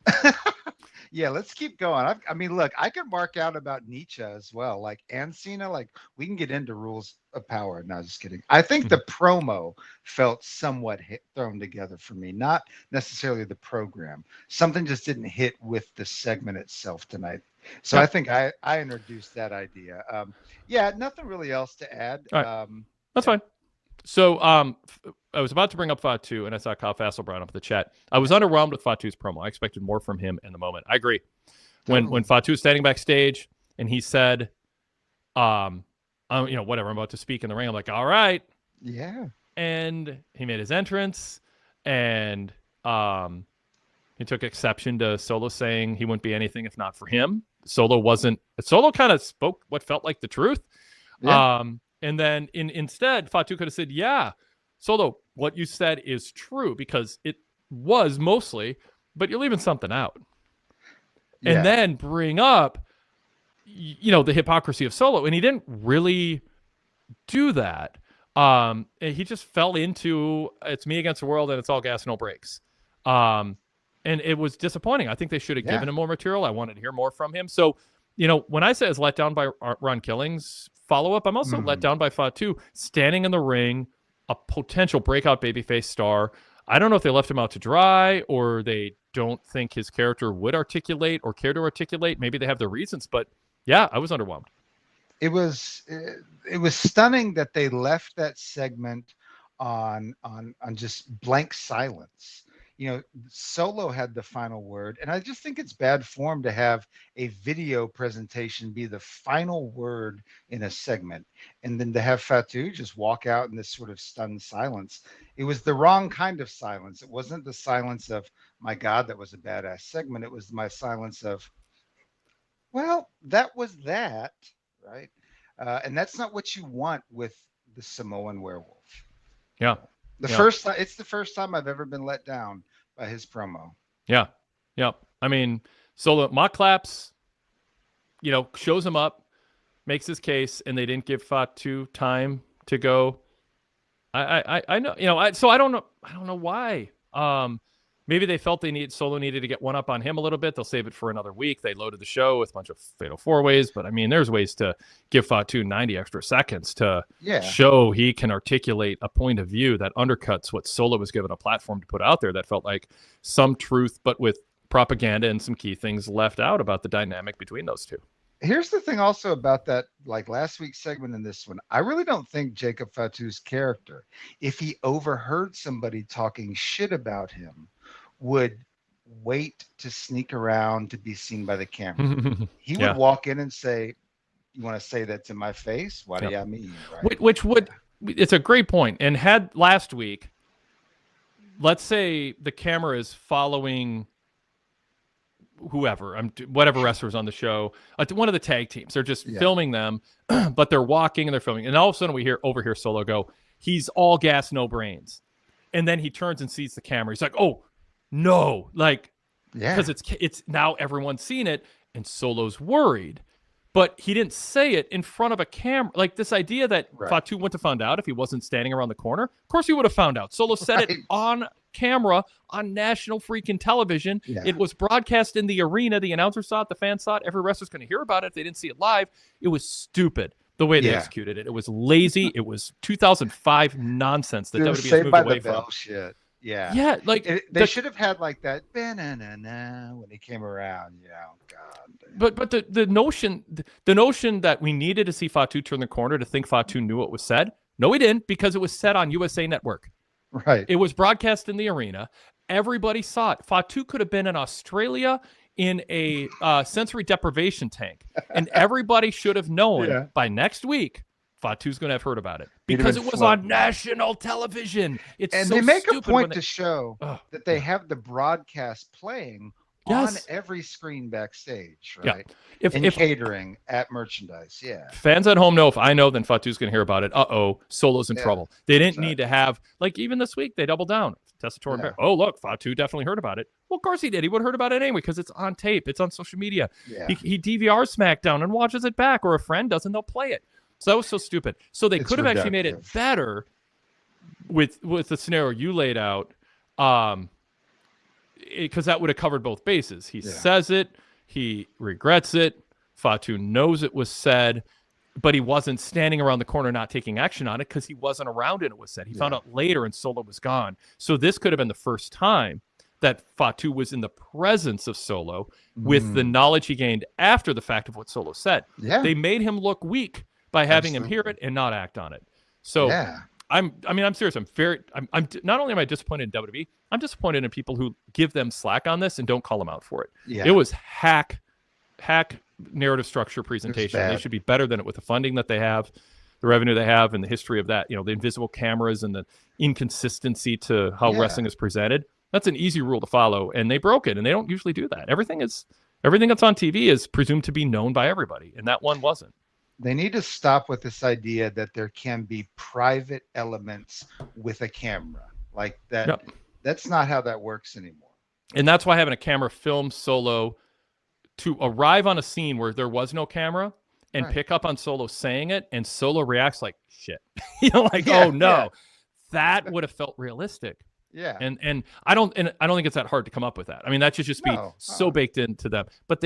Yeah, let's keep going. I mean, look, I could mark out about Nietzsche as well, and Cena. We can get into rules of power. No, just kidding. I think the promo felt somewhat thrown together for me, not necessarily the program. Something just didn't hit with the segment itself tonight. So I think I introduced that idea. Nothing really else to add. Right. That's fine. So I was about to bring up Fatu, and I saw Kyle Fassel brought up the chat. I was underwhelmed with Fatu's promo. I expected more from him in the moment. I agree. When Fatu was standing backstage and he said, whatever, I'm about to speak in the ring. I'm like, all right. Yeah. And he made his entrance, and he took exception to Solo saying he wouldn't be anything if not for him. Solo kind of spoke what felt like the truth. Yeah. And then instead, Fatu could have said, yeah, Solo, what you said is true, because it was mostly, but you're leaving something out. Yeah. And then bring up, the hypocrisy of Solo. And he didn't really do that. He just fell into, it's me against the world and it's all gas, no brakes. And it was disappointing. I think they should have given him more material. I wanted to hear more from him. So, when I say I was let down by Ron Killing's follow-up, I'm also let down by Fatu standing in the ring, a potential breakout babyface star. I don't know if they left him out to dry, or they don't think his character would articulate or care to articulate. Maybe they have their reasons, but yeah, I was underwhelmed. It was stunning that they left that segment on just blank silence. Solo had the final word, and I just think it's bad form to have a video presentation be the final word in a segment, and then to have Fatu just walk out in this sort of stunned silence. It was the wrong kind of silence. It wasn't the silence of, my God, that was a badass segment. It was my silence of, well, that was that, right? And that's not what you want with the Samoan werewolf. Yeah. It's the first time I've ever been let down by his promo. Yeah. I mean, Solo mock claps, shows him up, makes his case, and they didn't give Fatu time to go. I know, so I don't know why. Maybe they felt Solo needed to get one up on him a little bit. They'll save it for another week. They loaded the show with a bunch of fatal four-ways, but I mean, there's ways to give Fatu 90 extra seconds to show he can articulate a point of view that undercuts what Solo was given a platform to put out there that felt like some truth, but with propaganda and some key things left out about the dynamic between those two. Here's the thing also about that, like last week's segment and this one, I really don't think Jacob Fatu's character, if he overheard somebody talking shit about him, would wait to sneak around to be seen by the camera. He would walk in and say, "You want to say that to my face? What do you mean?" Right? Which would, it's a great point. And had last week, let's say the camera is following whoever, whatever wrestlers on the show, one of the tag teams. They're just filming them, but they're walking and they're filming. And all of a sudden we overhear Solo go, "He's all gas, no brains." And then he turns and sees the camera. He's like, "Oh, no," because it's now everyone's seen it, and Solo's worried, but he didn't say it in front of a camera. Like this idea that Fatu wouldn't have found out if he wasn't standing around the corner. Of course he would have found out. Solo said it on camera on national freaking television. It was broadcast in the arena. The announcer saw it. The fans saw it. Every wrestler's going to hear about it if they didn't see it live. It was stupid the way they executed it. It was lazy. It was 2005 nonsense that WWE has moved away from. Shit. Yeah, they should have had like that when he came around. God. But the notion that we needed to see Fatu turn the corner to think Fatu knew what was said. No, he didn't, because it was said on USA Network. Right. It was broadcast in the arena. Everybody saw it. Fatu could have been in Australia in a sensory deprivation tank, and everybody should have known by next week. Fatu's going to have heard about it because it was on national television. And they make a point to show that they have the broadcast playing on every screen backstage, right? If catering at merchandise, Fans at home know, if I know, then Fatu's going to hear about it. Solo's in trouble. They didn't need to have, even this week, they doubled down. Tessitore and Bear. Oh, look, Fatu definitely heard about it. Well, of course he did. He would have heard about it anyway because it's on tape. It's on social media. He DVRs SmackDown and watches it back, or a friend does, and they'll play it. So that was so stupid. So they could have actually made it better with the scenario you laid out, because that would have covered both bases. He says it, he regrets it. Fatu knows it was said, but he wasn't standing around the corner not taking action on it because he wasn't around and it was said. He found out later and Solo was gone. So this could have been the first time that Fatu was in the presence of Solo with the knowledge he gained after the fact of what Solo said. They made him look weak by having him hear it and not act on it. So I'm serious. I'm not only am I disappointed in WWE, I'm disappointed in people who give them slack on this and don't call them out for it. It was hack narrative structure presentation. They should be better than it with the funding that they have, the revenue they have, and the history of that, the invisible cameras and the inconsistency to how wrestling is presented. That's an easy rule to follow, and they broke it, and they don't usually do that. Everything that's on TV is presumed to be known by everybody, and that one wasn't. They need to stop with this idea that there can be private elements with a camera like that. That's not how that works anymore. And that's why having a camera film Solo to arrive on a scene where there was no camera and pick up on Solo saying it, and Solo reacts like shit. Oh no, that would have felt realistic. And I don't think it's that hard to come up with that. I mean, that should just be so baked into them. But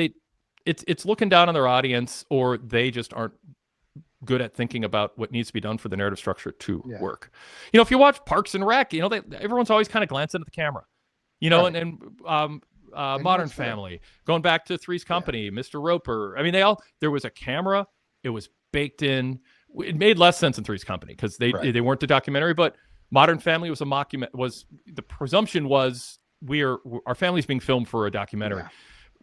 it's looking down on their audience, or they just aren't good at thinking about what needs to be done for the narrative structure to work. If you watch Parks and Rec, everyone's always kind of glancing at the camera, and Modern Family, going back to Three's Company, Mr. Roper. I mean, there was a camera. It was baked in. It made less sense in Three's Company because they weren't the documentary, but Modern Family was a mockumentary. The presumption was our family's being filmed for a documentary. Yeah.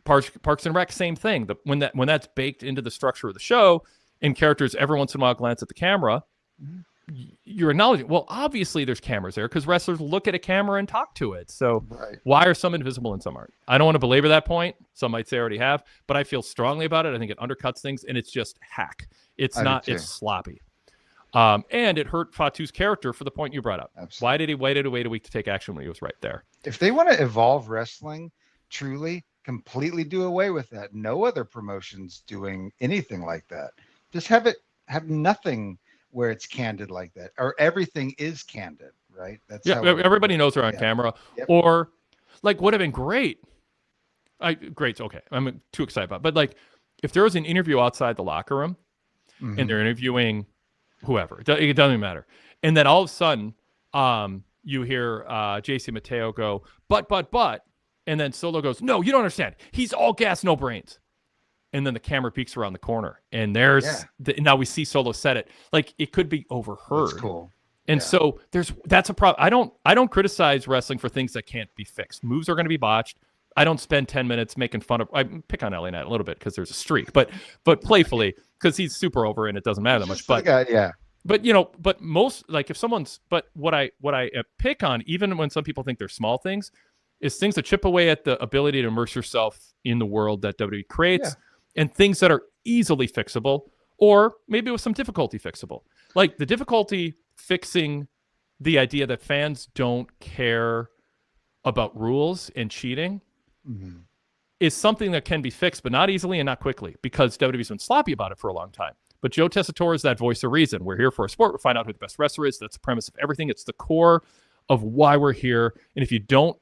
Parks and Rec, same thing. When that's baked into the structure of the show, and characters every once in a while glance at the camera, you're acknowledging, well, obviously there's cameras there because wrestlers look at a camera and talk to it. So why are some invisible and some aren't? I don't want to belabor that point. Some might say I already have, but I feel strongly about it. I think it undercuts things, and it's just hack. It's sloppy. And it hurt Fatu's character for the point you brought up. Absolutely. Why did he wait a week to take action when he was right there? If they want to evolve wrestling, truly, completely do away with that. No other promotion's doing anything like that. Just have nothing where it's candid like that, or everything is candid, right? That's everybody knows they're on camera. Yep. Or like would have been great. Great's okay. I'm too excited about it. But like if there was an interview outside the locker room and they're interviewing whoever, it doesn't matter. And then all of a sudden you hear JC Mateo go, but. And then Solo goes, no, you don't understand. He's all gas, no brains. And then the camera peeks around the corner. And now we see Solo said it. Like, it could be overheard. That's cool. And so that's a problem. I don't criticize wrestling for things that can't be fixed. Moves are going to be botched. I don't spend 10 minutes making fun of. I pick on LA Knight a little bit because there's a streak, but playfully because he's super over and it doesn't matter that much. But But most, like, if someone's, but what I pick on, even when some people think they're small things, is things that chip away at the ability to immerse yourself in the world that WWE creates, and things that are easily fixable, or maybe with some difficulty fixable. Like the difficulty fixing the idea that fans don't care about rules and cheating is something that can be fixed, but not easily and not quickly, because WWE's been sloppy about it for a long time. But Joe Tessitore is that voice of reason. We're here for a sport. We'll find out who the best wrestler is. That's the premise of everything. It's the core of why we're here. And if you don't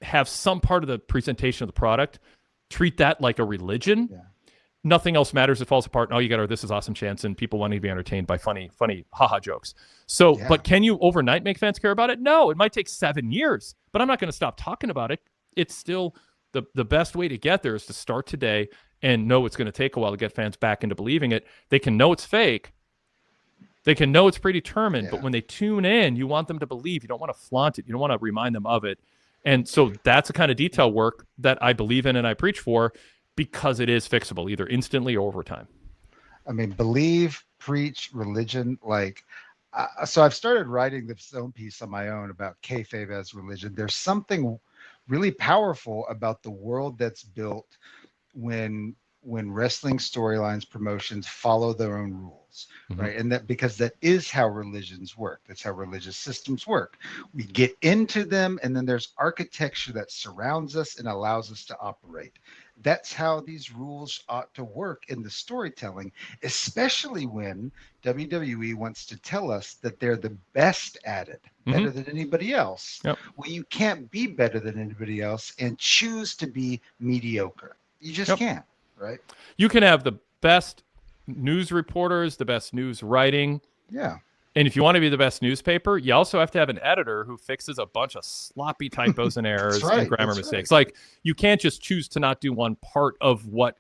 have some part of the presentation of the product, treat that like a religion. Nothing else matters. It falls apart. Oh, you got our This Is Awesome chance, and people want to be entertained by funny haha jokes. So, but can you overnight make fans care about it? No, it might take 7 years, but I'm not going to stop talking about it. It's still the best way to get there is to start today and know it's going to take a while to get fans back into believing it. They can know it's fake. They can know it's predetermined, but when they tune in, you want them to believe. You don't want to flaunt it. You don't want to remind them of it. And so that's the kind of detail work that I believe in and I preach for, because it is fixable, either instantly or over time. I mean, believe, preach, religion. Like, so I've started writing this own piece on my own about kayfabe as religion. There's something really powerful about the world that's built when wrestling storylines, promotions follow their own rules, right? And that because that is how religions work. That's how religious systems work. We get into them, and then there's architecture that surrounds us and allows us to operate. That's how these rules ought to work in the storytelling, especially when WWE wants to tell us that they're the best at it, better than anybody else. Well, you can't be better than anybody else and choose to be mediocre. You just can't. Right. You can have the best news reporters, the best news writing. Yeah. And if you want to be the best newspaper, you also have to have an editor who fixes a bunch of sloppy typos and errors and grammar mistakes. Like, you can't just choose to not do one part of what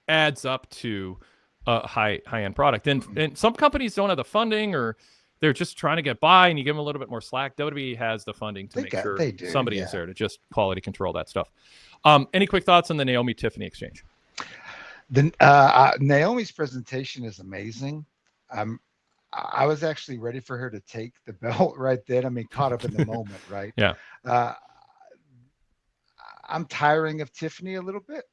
adds up to a high-end product. And some companies don't have the funding, or they're just trying to get by, and you give them a little bit more slack. WWE has the funding to make sure somebody is there to just quality control that stuff. Any quick thoughts on the Naomi-Tiffany exchange? Naomi's presentation is amazing. I was actually ready for her to take the belt right then. I mean, caught up in the moment, right? Yeah. I'm tiring of Tiffany a little bit,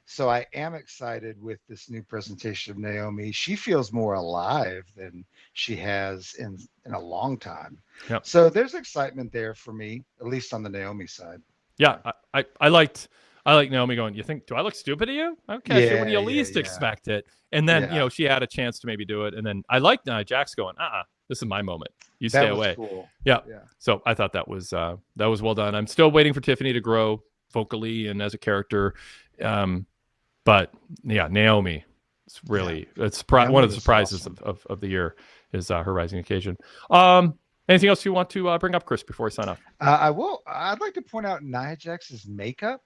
so I am excited with this new presentation of Naomi. She feels more alive than she has in a long time. Yep. So there's excitement there for me, at least on the Naomi side. Yeah, I like Naomi going, you think, do I look stupid to you? Okay, so when you least expect it. And then, she had a chance to maybe do it. And then I like Jax going, this is my moment. You stay away. Cool. Yeah. So I thought that was well done. I'm still waiting for Tiffany to grow vocally and as a character. But yeah, Naomi, it's really, it's one of the surprises of the year is her rising occasion. Anything else you want to bring up, Chris, before we sign off? I'd like to point out Nia Jax's makeup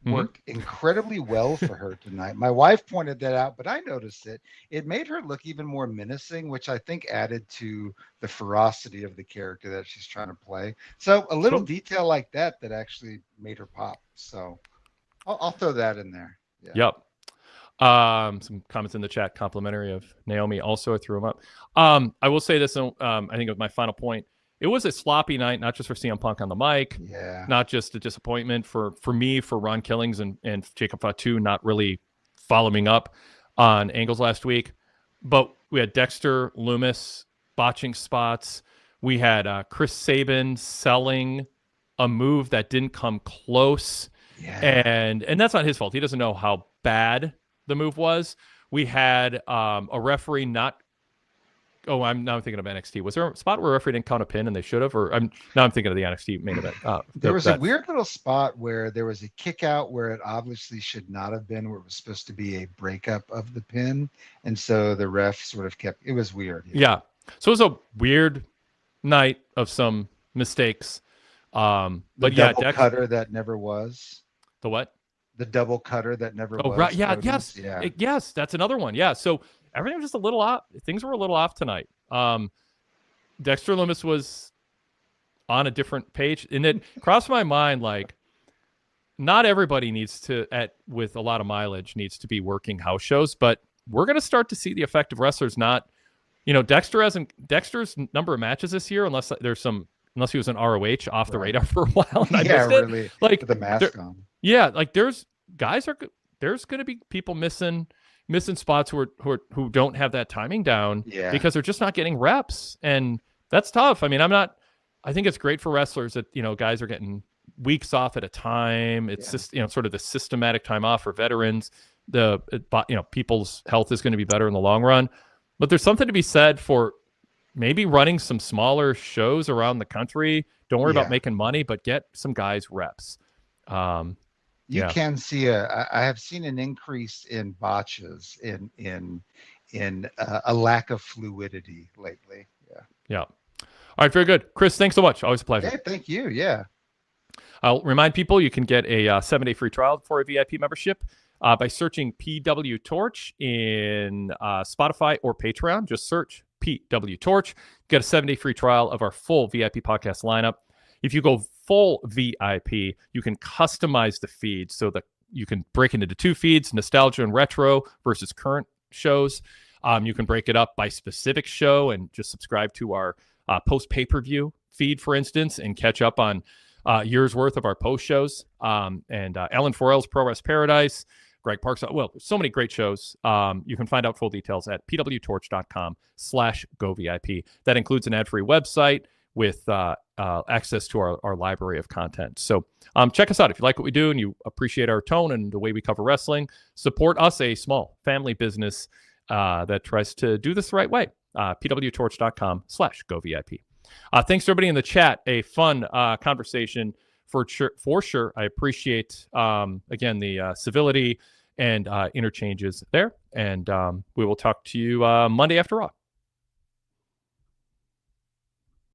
worked incredibly well for her tonight. My wife pointed that out, but I noticed it. It made her look even more menacing, which I think added to the ferocity of the character that she's trying to play. So a little detail like that actually made her pop. So I'll throw that in there. Yeah. Yep. Some comments in the chat complimentary of Naomi. Also, I threw them up. I will say this. I think of my final point. It was a sloppy night, not just for CM Punk on the mic, not just a disappointment for me, for Ron Killings and Jacob Fatu not really following up on angles last week. But we had Dexter Lumis botching spots. We had Chris Sabin selling a move that didn't come close. And that's not his fault. He doesn't know how bad the move was. We had a referee not. Oh, I'm thinking of NXT. Was there a spot where a referee didn't count a pin and they should have? Or I'm thinking of the NXT main event. There was a weird little spot where there was a kick out where it obviously should not have been, where it was supposed to be a breakup of the pin, and so the ref sort of kept. It was weird. Yeah. So it was a weird night of some mistakes. But double cutter that never was. The what? The double cutter that never was. Right. Yeah. Yes. Yes. That's another one. Yeah. So everything was just a little off. Things were a little off tonight. Dexter Lumis was on a different page, and it crossed my mind like not everybody needs to, with a lot of mileage, needs to be working house shows, but we're going to start to see the effect of wrestlers not. Dexter's number of matches this year, unless he was an ROH off the radar for a while. And I missed it. Really. Like with the mask on. Yeah, like there's going to be people missing spots who don't have that timing down because they're just not getting reps, and that's tough. I mean, I think it's great for wrestlers that guys are getting weeks off at a time. It's just sort of the systematic time off for veterans. People's health is going to be better in the long run, but there's something to be said for maybe running some smaller shows around the country. Don't worry about making money, but get some guys reps. You can see I have seen an increase in botches in a lack of fluidity lately. Yeah. All right. Very good. Chris, thanks so much. Always a pleasure. Yeah, thank you. Yeah. I'll remind people you can get a 7-day free trial for a VIP membership by searching PWTorch in Spotify or Patreon. Just search PWTorch. Get a 7-day free trial of our full VIP podcast lineup. If you go full VIP, you can customize the feed so that you can break it into 2 feeds, nostalgia and retro versus current shows. You can break it up by specific show and just subscribe to our post pay-per-view feed, for instance, and catch up on years worth of our post shows. And Alan Forel's Pro Wrest Paradise, Greg Parks. Well, so many great shows. You can find out full details at pwtorch.com/govip. That includes an ad-free website with access to our library of content. So check us out. If you like what we do and you appreciate our tone and the way we cover wrestling, support us, a small family business that tries to do this the right way. pwtorch.com/govip. Thanks to everybody in the chat. A fun conversation for sure. I appreciate, again, the civility and interchanges there. And we will talk to you Monday after Raw.